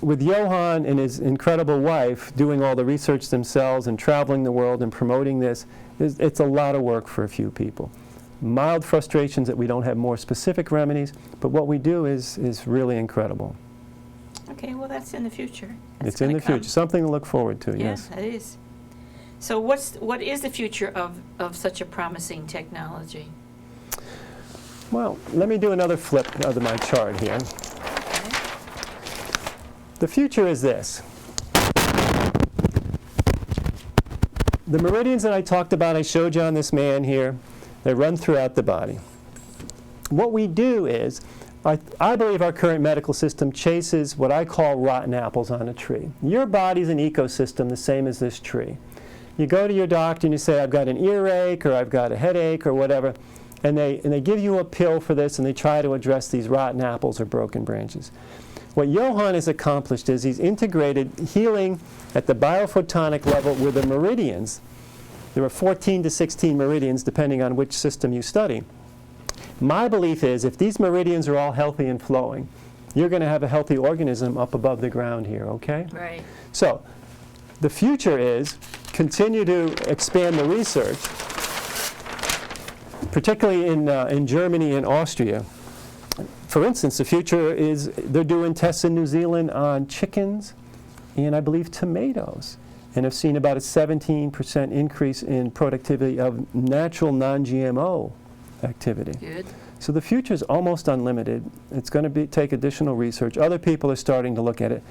[SPEAKER 3] with Johan and his incredible wife doing all the research themselves and traveling the world and promoting this, it's a lot of work for a few people. Mild frustrations that we don't have more specific remedies, but what we do is really incredible.
[SPEAKER 2] Okay, well, that's in the future.
[SPEAKER 3] It's in the future, something to look forward to, yes.
[SPEAKER 2] Yeah, it is. So what is the future of such a promising technology?
[SPEAKER 3] Well, let me do another flip of my chart here.
[SPEAKER 2] Okay.
[SPEAKER 3] The future is this. The meridians that I talked about, I showed you on this man here, they run throughout the body. What we do is, I believe our current medical system chases what I call rotten apples on a tree. Your body's an ecosystem the same as this tree. You go to your doctor and you say, I've got an earache or I've got a headache or whatever, and they give you a pill for this and they try to address these rotten apples or broken branches. What Johan has accomplished is he's integrated healing at the biophotonic level with the meridians. There are 14 to 16 meridians depending on which system you study. My belief is if these meridians are all healthy and flowing, you're going to have a healthy organism up above the ground here, okay?
[SPEAKER 2] Right.
[SPEAKER 3] So the future is continue to expand the research, particularly in Germany and Austria. For instance, the future is they're doing tests in New Zealand on chickens and I believe tomatoes, and have seen about a 17% increase in productivity of natural non-GMO activity.
[SPEAKER 2] Good.
[SPEAKER 3] So the future is almost unlimited. It's going to take additional research. Other people are starting to look at it.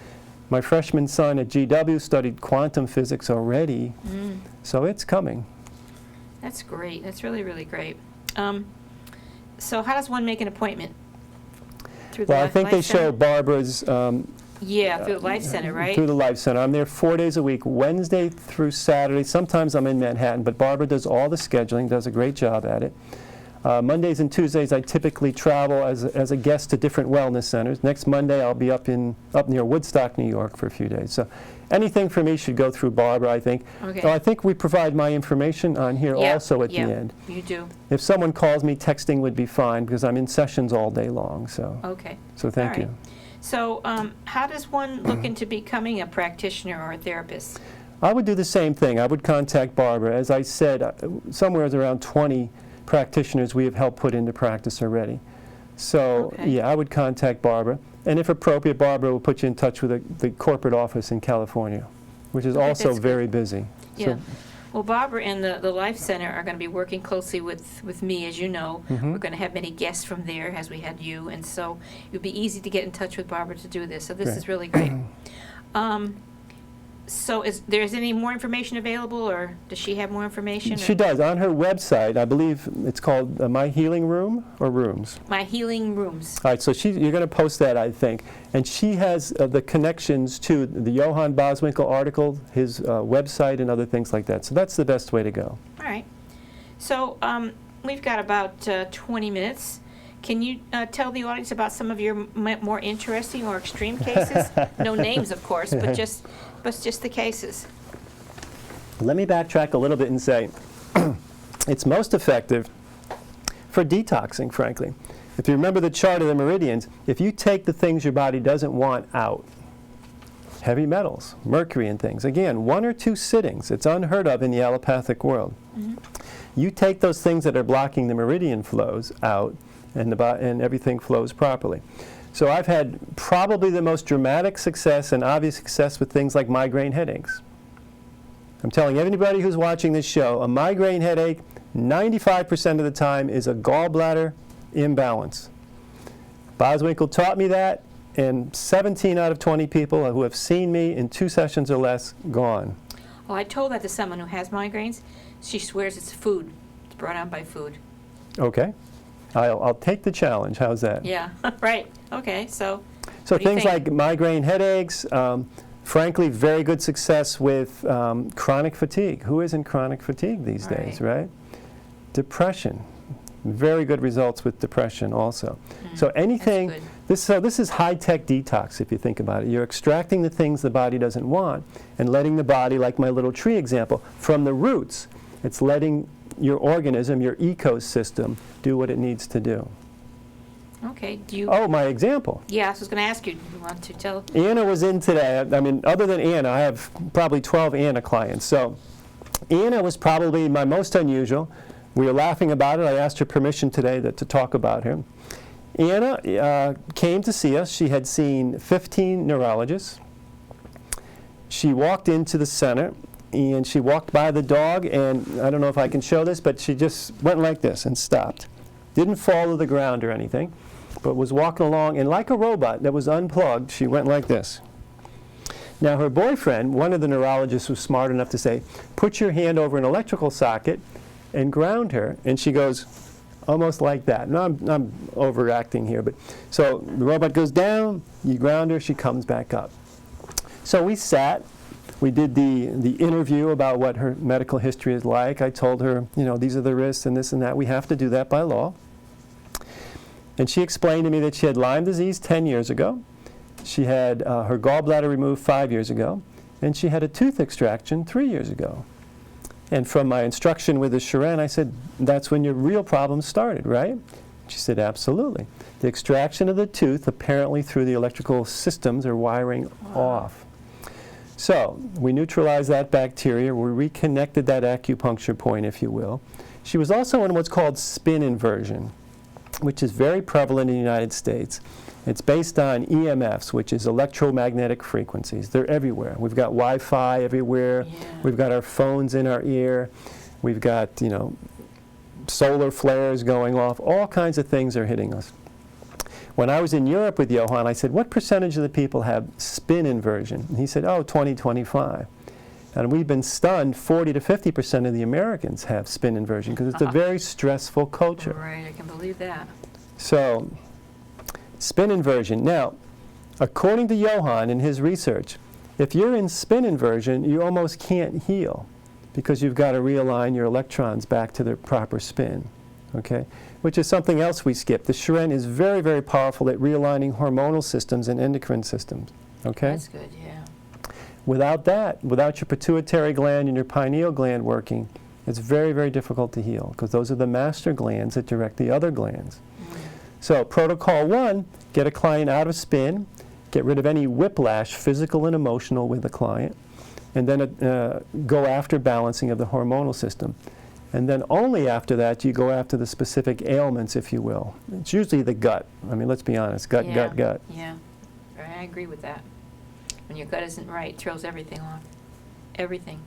[SPEAKER 3] My freshman son at GW studied quantum physics already, so it's coming.
[SPEAKER 2] That's great. That's really, really great. So how does one make an appointment? Through the
[SPEAKER 3] Well, I think
[SPEAKER 2] Life
[SPEAKER 3] they
[SPEAKER 2] Center?
[SPEAKER 3] show Barbara's
[SPEAKER 2] Yeah, through the Life Center, right?
[SPEAKER 3] through the Life Center. I'm there 4 days a week, Wednesday through Saturday. Sometimes I'm in Manhattan, but Barbara does all the scheduling, does a great job at it. Mondays and Tuesdays, I typically travel as a guest to different wellness centers. Next Monday, I'll be up near Woodstock, New York for a few days. So anything for me should go through Barbara, I think.
[SPEAKER 2] Okay.
[SPEAKER 3] So I think we provide my information on here also at the end.
[SPEAKER 2] You do.
[SPEAKER 3] If someone calls me, texting would be fine because I'm in sessions all day long. So,
[SPEAKER 2] Okay.
[SPEAKER 3] so thank
[SPEAKER 2] All right.
[SPEAKER 3] you.
[SPEAKER 2] So how does one look into becoming a practitioner or a therapist?
[SPEAKER 3] I would do the same thing. I would contact Barbara. As I said, somewhere around 20 practitioners we have helped put into practice already. So,
[SPEAKER 2] Okay.
[SPEAKER 3] yeah, I would contact Barbara. And if appropriate, Barbara will put you in touch with the corporate office in California, which is
[SPEAKER 2] Okay,
[SPEAKER 3] also
[SPEAKER 2] that's good.
[SPEAKER 3] very busy.
[SPEAKER 2] Yeah.
[SPEAKER 3] So,
[SPEAKER 2] Well, Barbara and the Life Center are going to be working closely with me, as you know.
[SPEAKER 3] Mhm.
[SPEAKER 2] We're going to have many guests from there, as we had you, and so it would be easy to get in touch with Barbara to do this. So this
[SPEAKER 3] Great.
[SPEAKER 2] is really great. So is there's any more information available, or does she have more information?
[SPEAKER 3] she does. On her website, I believe it's called My Healing Room or Rooms.
[SPEAKER 2] My Healing Rooms.
[SPEAKER 3] All right, so you're going to post that, I think. And she has the connections to the Johann Boswinkel article, his website, and other things like that. So that's the best way to go.
[SPEAKER 2] All right. So we've got about 20 minutes. Can you tell the audience about some of your more interesting or extreme cases? No names, of course, but just the cases.
[SPEAKER 3] Let me backtrack a little bit and say it's most effective for detoxing, frankly. If you remember the chart of the meridians, if you take the things your body doesn't want out, heavy metals, mercury and things, again, 1 or 2 sittings, it's unheard of in the allopathic world. You take those things that are blocking the meridian flows out, and everything flows properly. So I've had probably the most dramatic success and obvious success with things like migraine headaches. I'm telling everybody who's watching this show, a migraine headache, 95% of the time is a gallbladder imbalance. Boswinkel taught me that, and 17 out of 20 people who have seen me in 2 sessions or less, gone.
[SPEAKER 2] Oh, I told that to someone who has migraines. She swears it's food. It's brought on by food.
[SPEAKER 3] Okay. I'll take the challenge. How's that?
[SPEAKER 2] Yeah, right. Okay, so
[SPEAKER 3] So
[SPEAKER 2] what do you
[SPEAKER 3] things
[SPEAKER 2] think?
[SPEAKER 3] like migraine headaches, frankly, very good success with chronic fatigue. Who isn't chronic fatigue these days, right? Depression, very good results with depression also. So anything,
[SPEAKER 2] good.
[SPEAKER 3] this is high-tech detox if you think about it. You're extracting the things the body doesn't want and letting the body, like my little tree example, from the roots, it's letting your organism, your ecosystem, do what it needs to do.
[SPEAKER 2] Okay, do you...
[SPEAKER 3] Oh, my example.
[SPEAKER 2] Yeah, I was going to ask you, do you want to tell?
[SPEAKER 3] Anna was in today. I mean, other than Anna, I have probably 12 Anna clients. So Anna was probably my most unusual. We were laughing about it. I asked her permission today to talk about her. Anna came to see us. She had seen 15 neurologists. She walked into the center, and she walked by the dog, and I don't know if I can show this, but she just went like this and stopped. Didn't fall to the ground or anything, but was walking along, and like a robot that was unplugged, she went like this. Now her boyfriend, one of the neurologists, was smart enough to say, put your hand over an electrical socket and ground her, and she goes almost like that. Now I'm overacting here, but so the robot goes down, you ground her, she comes back up. So we sat, we did the interview about what her medical history is like. I told her, you know, these are the risks and this and that. We have to do that by law. And she explained to me that she had Lyme disease 10 years ago. She had her gallbladder removed 5 years ago. And she had a tooth extraction 3 years ago. And from my instruction with the Chiren, I said, that's when your real problems started, right? She said, absolutely. The extraction of the tooth apparently through the electrical systems are wiring off. So we neutralized that bacteria. We reconnected that acupuncture point, if you will. She was also in what's called spin inversion, which is very prevalent in the United States. It's based on EMFs, which is electromagnetic frequencies. They're everywhere. We've got Wi-Fi everywhere.
[SPEAKER 2] Yeah.
[SPEAKER 3] We've got our phones in our ear. We've got, you know, solar flares going off. All kinds of things are hitting us. When I was in Europe with Johan, I said, what percentage of the people have spin inversion? And he said, oh, 20, 25. And we've been stunned, 40 to 50% of the Americans have spin inversion because it's a very stressful culture.
[SPEAKER 2] Right, I can believe that.
[SPEAKER 3] So, spin inversion. Now, according to Johan in his research, if you're in spin inversion, you almost can't heal because you've got to realign your electrons back to their proper spin, okay? Which is something else we skipped. The Chiren is very, very powerful at realigning hormonal systems and endocrine systems, okay?
[SPEAKER 2] That's good, yeah.
[SPEAKER 3] Without that, without your pituitary gland and your pineal gland working, it's very, very difficult to heal because those are the master glands that direct the other glands. So protocol 1, get a client out of spin, get rid of any whiplash, physical and emotional, with the client, and then go after balancing of the hormonal system. And then only after that do you go after the specific ailments, if you will. It's usually the gut. I mean, let's be honest, gut.
[SPEAKER 2] Yeah, I agree with that. When your gut isn't right, it throws everything off. Everything.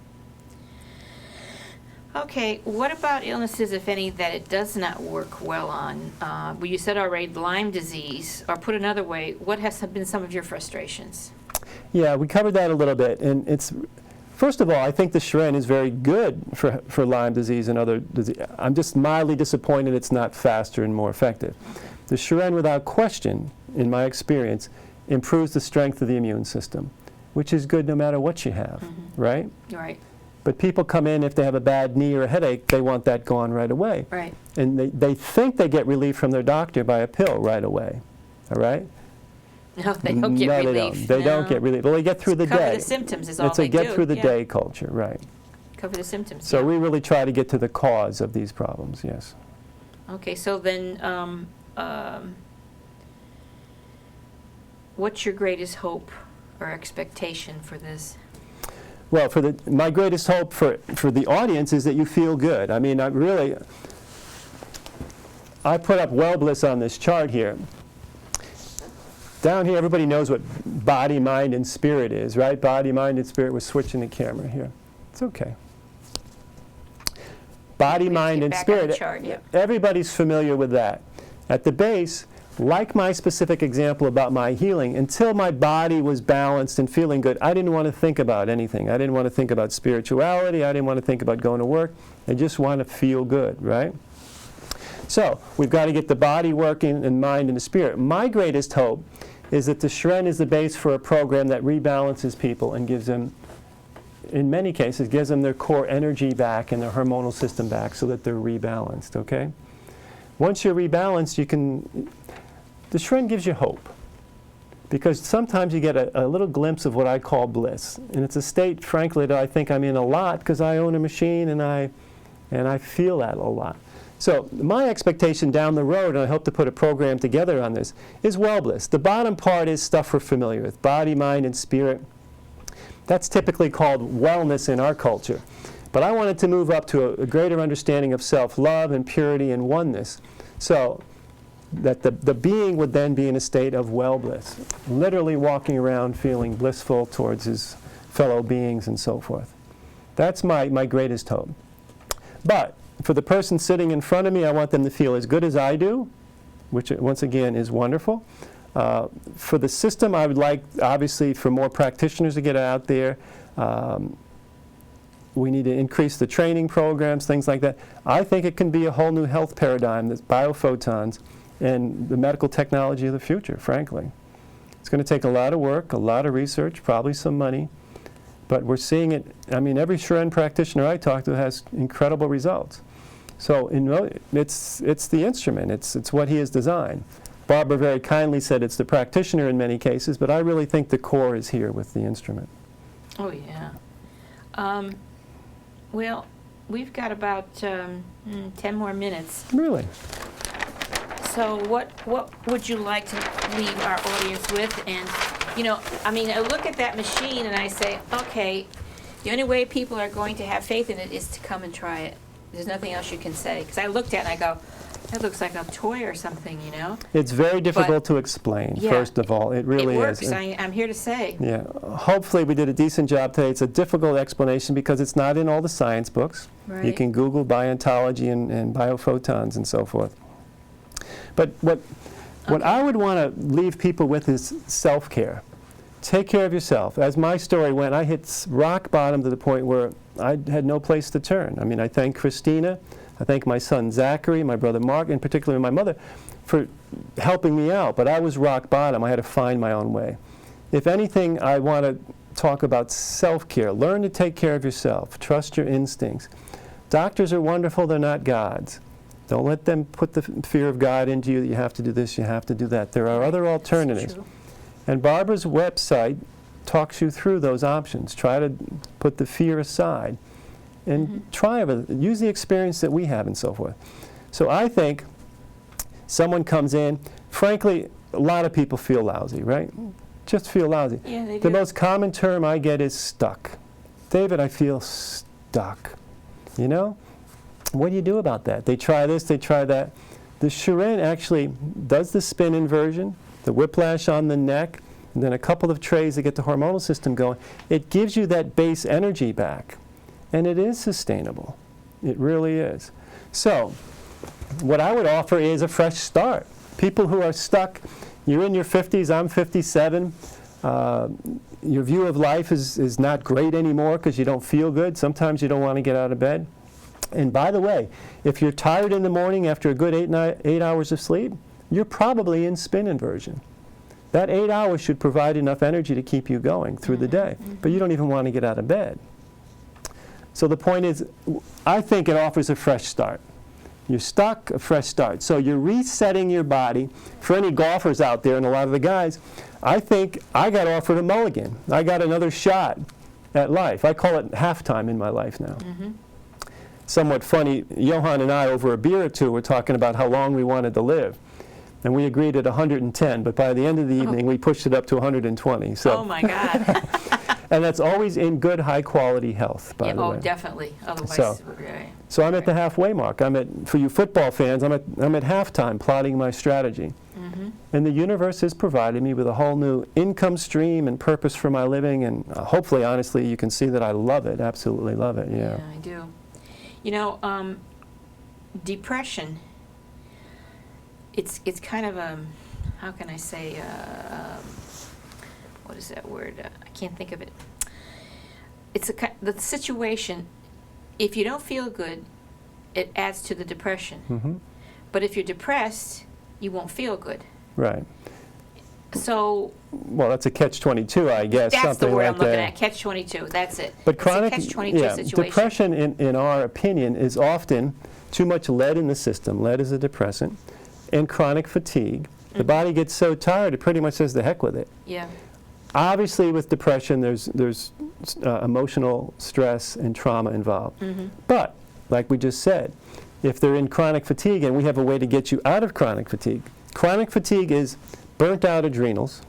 [SPEAKER 2] Okay, what about illnesses, if any, that it does not work well on? Well, you said already Lyme disease, or put another way, what has been some of your frustrations?
[SPEAKER 3] Yeah, we covered that a little bit. And it's, first of all, I think the Chiren is very good for Lyme disease and other disease. I'm just mildly disappointed it's not faster and more effective. The Chiren, without question, in my experience, improves the strength of the immune system, which is good no matter what you have, right?
[SPEAKER 2] Right.
[SPEAKER 3] But people come in, if they have a bad knee or a headache, they want that gone right away.
[SPEAKER 2] Right.
[SPEAKER 3] And they think they get relief from their doctor by a pill right away, all right?
[SPEAKER 2] No, they don't get
[SPEAKER 3] no,
[SPEAKER 2] relief.
[SPEAKER 3] They don't get relief. Well, they get through the day.
[SPEAKER 2] Cover the symptoms is all
[SPEAKER 3] It's
[SPEAKER 2] they
[SPEAKER 3] a get
[SPEAKER 2] do.
[SPEAKER 3] through the day culture, right.
[SPEAKER 2] Cover the symptoms,
[SPEAKER 3] So
[SPEAKER 2] yeah.
[SPEAKER 3] we really try to get to the cause of these problems, yes.
[SPEAKER 2] Okay, so then, what's your greatest hope or expectation for this?
[SPEAKER 3] Well, my greatest hope for the audience is that you feel good. I mean, I put up well bliss on this chart here. Down here, everybody knows what body, mind, and spirit is, right? Body, mind, and spirit. We're switching the camera here. It's okay. Body, mind, and spirit.
[SPEAKER 2] Chart, yeah.
[SPEAKER 3] Everybody's familiar with that. At the base, like my specific example about my healing, until my body was balanced and feeling good, I didn't want to think about anything. I didn't want to think about spirituality. I didn't want to think about going to work. I just want to feel good, right? So we've got to get the body working and mind and the spirit. My greatest hope is that the Chiren is the base for a program that rebalances people and gives them, in many cases, gives them their core energy back and their hormonal system back so that they're rebalanced, okay? Once you're rebalanced, the Chiren gives you hope. Because sometimes you get a little glimpse of what I call bliss. And it's a state, frankly, that I think I'm in a lot because I own a machine and I feel that a lot. So my expectation down the road, and I hope to put a program together on this, is well bliss. The bottom part is stuff we're familiar with, body, mind, and spirit. That's typically called wellness in our culture. But I wanted to move up to a greater understanding of self-love and purity and oneness. So that the being would then be in a state of well bliss, literally walking around feeling blissful towards his fellow beings and so forth. That's my greatest hope. But for the person sitting in front of me, I want them to feel as good as I do, which once again is wonderful. For the system, I would like, obviously, for more practitioners to get out there. We need to increase the training programs, things like that. I think it can be a whole new health paradigm, that's biophotons, and the medical technology of the future, frankly. It's going to take a lot of work, a lot of research, probably some money, but we're seeing it. I mean, every Chiren practitioner I talk to has incredible results. So it's the instrument, it's what he has designed. Barbara very kindly said it's the practitioner in many cases, but I really think the core is here with the instrument.
[SPEAKER 2] Oh, yeah. Well, we've got about 10 more minutes.
[SPEAKER 3] Really?
[SPEAKER 2] So what would you like to leave our audience with? And, you know, I mean, I look at that machine and I say, okay, the only way people are going to have faith in it is to come and try it. There's nothing else you can say. Because I looked at it and I go, that looks like a toy or something, you know?
[SPEAKER 3] It's very difficult to explain,
[SPEAKER 2] yeah,
[SPEAKER 3] first of all. It really
[SPEAKER 2] is.
[SPEAKER 3] is.
[SPEAKER 2] I'm here to say.
[SPEAKER 3] Yeah. Hopefully we did a decent job today. It's a difficult explanation because it's not in all the science books.
[SPEAKER 2] Right.
[SPEAKER 3] You can Google Biontology and biophotons and so forth. But what I would want to leave people with is self-care. Take care of yourself. As my story went, I hit rock bottom to the point where I had no place to turn. I mean, I thank Christina, I thank my son Zachary, my brother Mark, and particularly my mother, for helping me out. But I was rock bottom. I had to find my own way. If anything, I want to talk about self-care. Learn to take care of yourself. Trust your instincts. Doctors are wonderful. They're not gods. Don't let them put the fear of God into you that you have to do this, you have to do that. There are other alternatives. And Barbara's website talks you through those options. Try to put the fear aside and use the experience that we have and so forth. So I think someone comes in, frankly, a lot of people feel lousy, right? Just feel lousy.
[SPEAKER 2] Yeah, they do.
[SPEAKER 3] The most common term I get is stuck. David, I feel stuck. You know? What do you do about that? They try this, they try that. The Chiren actually does the spin inversion, the whiplash on the neck, and then a couple of trays that get the hormonal system going. It gives you that base energy back. And it is sustainable. It really is. So, what I would offer is a fresh start. People who are stuck, you're in your 50s, I'm 57. Your view of life is not great anymore because you don't feel good. Sometimes you don't want to get out of bed. And by the way, if you're tired in the morning after a good 8 hours of sleep, you're probably in spin inversion. That 8 hours should provide enough energy to keep you going through the day, but you don't even want to get out of bed. So the point is, I think it offers a fresh start. You're stuck, a fresh start. So you're resetting your body. For any golfers out there, and a lot of the guys, I think I got offered a mulligan. I got another shot at life. I call it halftime in my life now. Somewhat funny, Johan and I, over a beer or two, were talking about how long we wanted to live. And we agreed at 110, but by the end of the evening, we pushed it up to 120. So.
[SPEAKER 2] Oh, my God.
[SPEAKER 3] And that's always in good, high-quality health, by the way.
[SPEAKER 2] Oh, definitely. Otherwise,
[SPEAKER 3] so I'm at the halfway mark. For you football fans, I'm at halftime plotting my strategy. And the universe has provided me with a whole new income stream and purpose for my living, and hopefully, honestly, you can see that I love it, absolutely love it, yeah.
[SPEAKER 2] Yeah, I do. You know, depression it's kind of how can I say, what is that word? I can't think of it. It's the situation, if you don't feel good, it adds to the depression.
[SPEAKER 3] Mm-hmm.
[SPEAKER 2] But if you're depressed, you won't feel good.
[SPEAKER 3] Right.
[SPEAKER 2] So
[SPEAKER 3] Well, that's a catch-22, I guess.
[SPEAKER 2] that's
[SPEAKER 3] something
[SPEAKER 2] the word
[SPEAKER 3] like
[SPEAKER 2] I'm looking
[SPEAKER 3] that.
[SPEAKER 2] at, catch-22, that's it.
[SPEAKER 3] But
[SPEAKER 2] It's
[SPEAKER 3] chronic,
[SPEAKER 2] a catch-22 situation.
[SPEAKER 3] depression, in our opinion, is often too much lead in the system. Lead is a depressant. And chronic fatigue. The body gets so tired, it pretty much says the heck with it.
[SPEAKER 2] Yeah.
[SPEAKER 3] Obviously, with depression, there's emotional stress and trauma involved.
[SPEAKER 2] Mm-hmm.
[SPEAKER 3] But, like we just said, if they're in chronic fatigue, and we have a way to get you out of chronic fatigue is burnt out adrenals.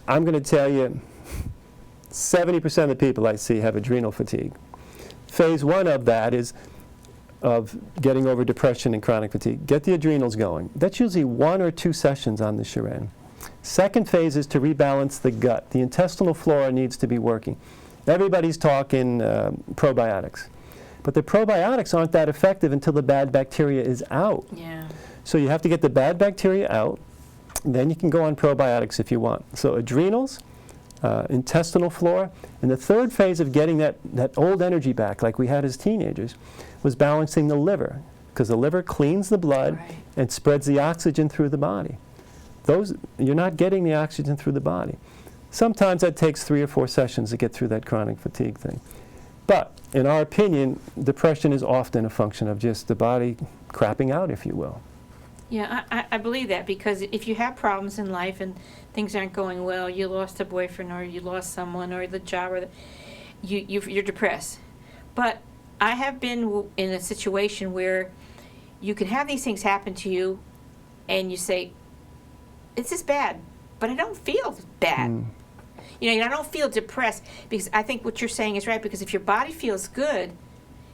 [SPEAKER 3] I'm going to tell you, 70% of the people I see have adrenal fatigue. Phase one of that is of getting over depression and chronic fatigue. Get the adrenals going. That's usually 1 or 2 sessions on the Chiren. Second phase is to rebalance the gut. The intestinal flora needs to be working. Everybody's talking probiotics. But the probiotics aren't that effective until the bad bacteria is out.
[SPEAKER 2] Yeah.
[SPEAKER 3] So you have to get the bad bacteria out, then you can go on probiotics if you want. So adrenals, intestinal flora, and the third phase of getting that old energy back, like we had as teenagers, was balancing the liver, because the liver cleans the blood
[SPEAKER 2] Right.
[SPEAKER 3] and spreads the oxygen through the body. You're not getting the oxygen through the body. Sometimes that takes 3 or 4 sessions to get through that chronic fatigue thing. But in our opinion, depression is often a function of just the body crapping out, if you will.
[SPEAKER 2] Yeah, I believe that, because if you have problems in life and things aren't going well, you lost a boyfriend or you lost someone or the job, or you're depressed. But I have been in a situation where you can have these things happen to you and you say, this is bad, but I don't feel bad. You know, I don't feel depressed, because I think what you're saying is right, because if your body feels good,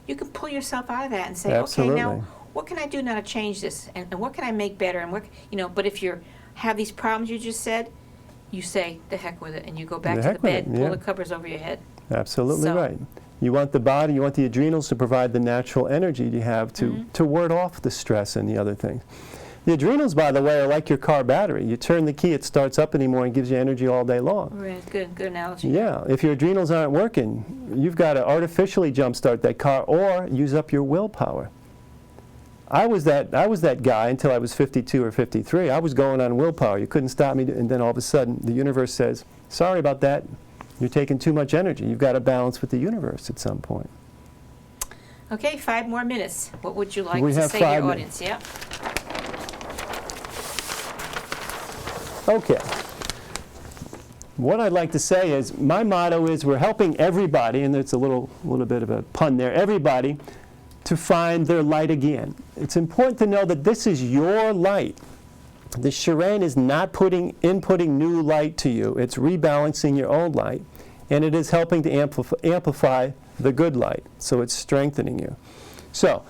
[SPEAKER 2] you can pull yourself out of that and say,
[SPEAKER 3] Absolutely.
[SPEAKER 2] okay, now what can I do now to change this, and what can I make better, and but if you have these problems you just said, you say the heck with it, and you go back to the bed, pull the covers over your head.
[SPEAKER 3] Absolutely
[SPEAKER 2] So-
[SPEAKER 3] right. You want the body, you want the adrenals to provide the natural energy you have to ward off the stress and the other things. The adrenals, by the way, are like your car battery. You turn the key, it starts up anymore and gives you energy all day long.
[SPEAKER 2] Right, good analogy.
[SPEAKER 3] Yeah, if your adrenals aren't working, you've got to artificially jumpstart that car or use up your willpower. I was that guy until I was 52 or 53. I was going on willpower. You couldn't stop me, and then all of a sudden the universe says, sorry about that. You're taking too much energy. You've got to balance with the universe at some point.
[SPEAKER 2] Okay, 5 more minutes. What would you like
[SPEAKER 3] We
[SPEAKER 2] to
[SPEAKER 3] have
[SPEAKER 2] say to
[SPEAKER 3] 5
[SPEAKER 2] your
[SPEAKER 3] minutes.
[SPEAKER 2] audience? Yeah.
[SPEAKER 3] Okay. What I'd like to say is, my motto is we're helping everybody, and it's a little bit of a pun there, everybody to find their light again. It's important to know that this is your light. The Chiren is not inputting new light to you. It's rebalancing your own light, and it is helping to amplify the good light. So it's strengthening you. So,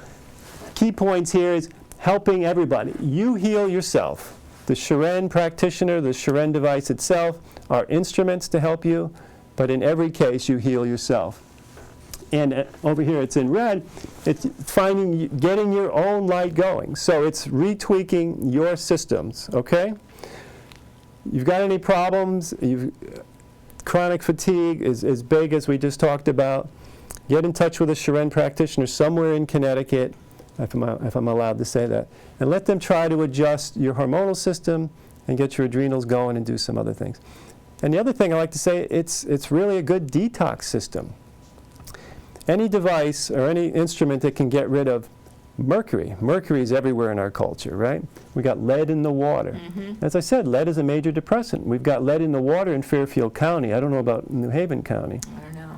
[SPEAKER 3] key points here is helping everybody. You heal yourself. The Chiren practitioner, the Chiren device itself, are instruments to help you, but in every case, you heal yourself. And over here, it's in red, it's getting your own light going. So it's retweaking your systems, okay? You've got any problems, chronic fatigue is as big as we just talked about, get in touch with a Chiren practitioner somewhere in Connecticut, if I'm allowed to say that, and let them try to adjust your hormonal system and get your adrenals going and do some other things. And the other thing I like to say, it's really a good detox system. Any device or any instrument that can get rid of mercury. Mercury is everywhere in our culture, right? We got lead in the water. As I said, lead is a major depressant. We've got lead in the water in Fairfield County. I don't know about New Haven County.
[SPEAKER 2] I don't know.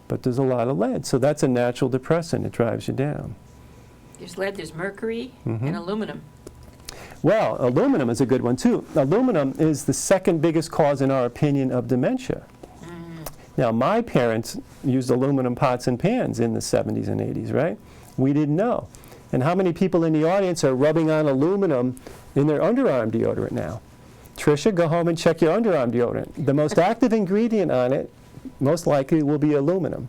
[SPEAKER 3] But there's a lot of lead. So that's a natural depressant. It drives you down.
[SPEAKER 2] There's lead, there's mercury, and aluminum.
[SPEAKER 3] Well, aluminum is a good one, too. Aluminum is the second biggest cause, in our opinion, of dementia. Now, my parents used aluminum pots and pans in the 70s and 80s, right? We didn't know. And how many people in the audience are rubbing on aluminum in their underarm deodorant now? Tricia, go home and check your underarm deodorant. The most active ingredient on it, most likely, will be aluminum.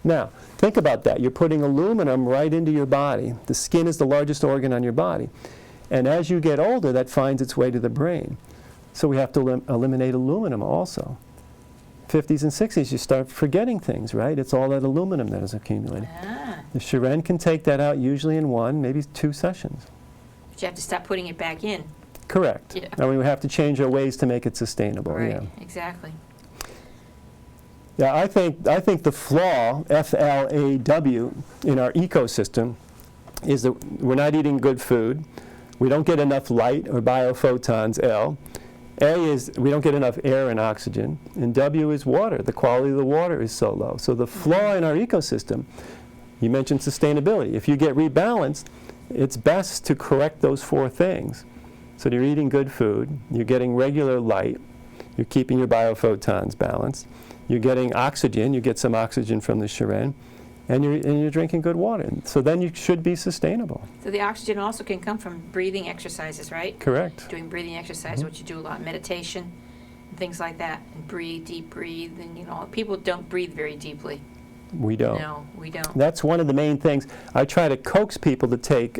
[SPEAKER 3] Now, think about that. You're putting aluminum right into your body. The skin is the largest organ on your body. And as you get older, that finds its way to the brain. So we have to eliminate aluminum also. 50s and 60s, you start forgetting things, right? It's all that aluminum that is accumulated. The Chiren can take that out usually in 1, maybe 2 sessions.
[SPEAKER 2] But you have to stop putting it back in.
[SPEAKER 3] Correct.
[SPEAKER 2] Yeah.
[SPEAKER 3] And we have to change our ways to make it sustainable.
[SPEAKER 2] Right,
[SPEAKER 3] Yeah.
[SPEAKER 2] exactly.
[SPEAKER 3] Yeah, I think the flaw, F-L-A-W, in our ecosystem is that we're not eating good food. We don't get enough light, or biophotons, L. A is we don't get enough air and oxygen. And W is water. The quality of the water is so low. So the flaw in our ecosystem, you mentioned sustainability. If you get rebalanced, it's best to correct those 4 things. So you're eating good food, you're getting regular light, you're keeping your biophotons balanced, you're getting oxygen, you get some oxygen from the Chiren, and you're drinking good water. So then you should be sustainable.
[SPEAKER 2] So the oxygen also can come from breathing exercises, right?
[SPEAKER 3] Correct.
[SPEAKER 2] Doing breathing exercise, which you do a lot, meditation, and things like that, and breathe, deep breathe, and people don't breathe very deeply.
[SPEAKER 3] We don't.
[SPEAKER 2] No, we don't.
[SPEAKER 3] That's one of the main things. I try to coax people to take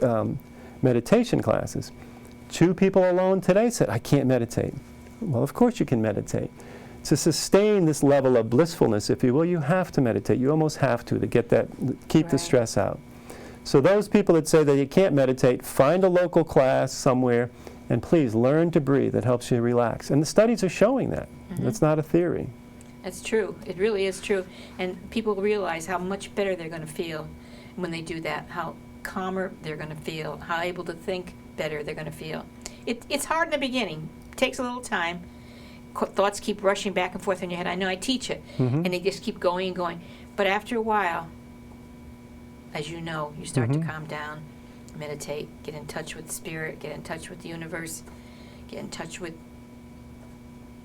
[SPEAKER 3] meditation classes. 2 people alone today said, I can't meditate. Well, of course you can meditate. To sustain this level of blissfulness, if you will, you have to meditate. You almost have to get that, keep the stress out. So those people that say that you can't meditate, find a local class somewhere, and please learn to breathe. It helps you relax. And the studies are showing that. That's not a theory.
[SPEAKER 2] That's true. It really is true. And people realize how much better they're going to feel when they do that, how calmer they're going to feel, how able to think better they're going to feel. It's hard in the beginning. It takes a little time. Thoughts keep rushing back and forth in your head. I know I teach it, and they just keep going and going. But after a while, as you know, you start to calm down, meditate, get in touch with spirit, get in touch with the universe, get in touch with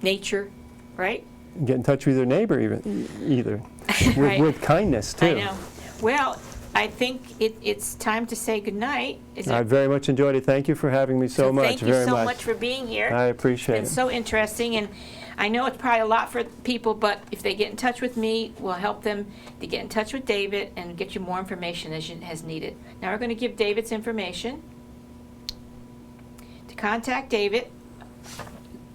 [SPEAKER 2] nature, right?
[SPEAKER 3] Get in touch with your neighbor either.
[SPEAKER 2] Right.
[SPEAKER 3] With kindness, too.
[SPEAKER 2] I know. Well, I think it's time to say goodnight.
[SPEAKER 3] I very much enjoyed it. Thank you for having me so much.
[SPEAKER 2] Thank you so much for being here.
[SPEAKER 3] I appreciate it.
[SPEAKER 2] It's so interesting, and I know it's probably a lot for people, but if they get in touch with me, we'll help them to get in touch with David and get you more information as needed. Now we're going to give David's information. To contact David,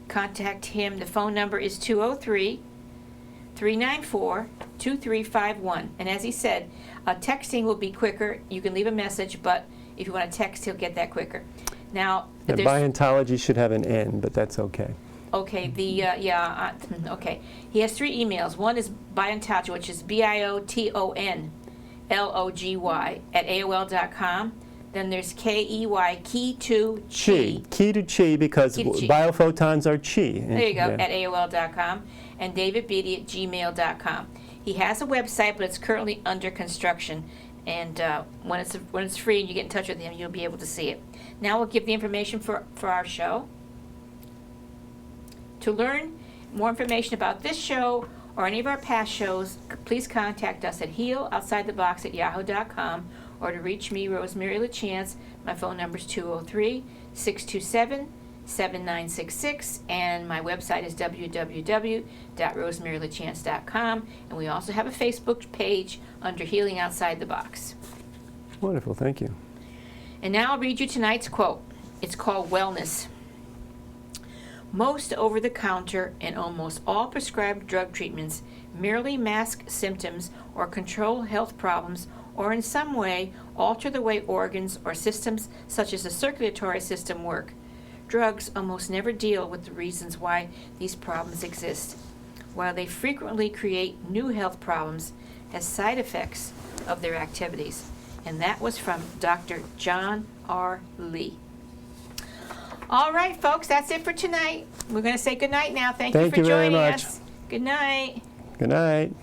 [SPEAKER 2] contact him. The phone number is 203-394-2351. And as he said, texting will be quicker. You can leave a message, but if you want to text, he'll get that quicker. Now,
[SPEAKER 3] Biontology should have an N, but that's okay.
[SPEAKER 2] Okay, okay. He has 3 emails. One is Biontology, which is BIOTONLOGY @AOL.com. Then there's KEY, Key to Chi.
[SPEAKER 3] Key to Chi, because biophotons are Chi.
[SPEAKER 2] There you go, at AOL.com. And DavidHBeatty @gmail.com. He has a website, but it's currently under construction. And when it's free and you get in touch with him, you'll be able to see it. Now we'll give the information for our show. To learn more information about this show or any of our past shows, please contact us at healoutsidethebox@yahoo.com, or to reach me, Rosemary Lachance. My phone number is 203-627-7966, and my website is www.rosemarylachance.com. And we also have a Facebook page under Healing Outside the Box.
[SPEAKER 3] Wonderful, thank you.
[SPEAKER 2] And now I'll read you tonight's quote. It's called Wellness. Most over-the-counter and almost all prescribed drug treatments merely mask symptoms or control health problems, or in some way alter the way organs or systems such as the circulatory system work. Drugs almost never deal with the reasons why these problems exist, while they frequently create new health problems as side effects of their activities. And that was from Dr. John R. Lee. All right, folks, that's it for tonight. We're going to say good night now. Thank you for joining us. Good night.
[SPEAKER 3] Good night.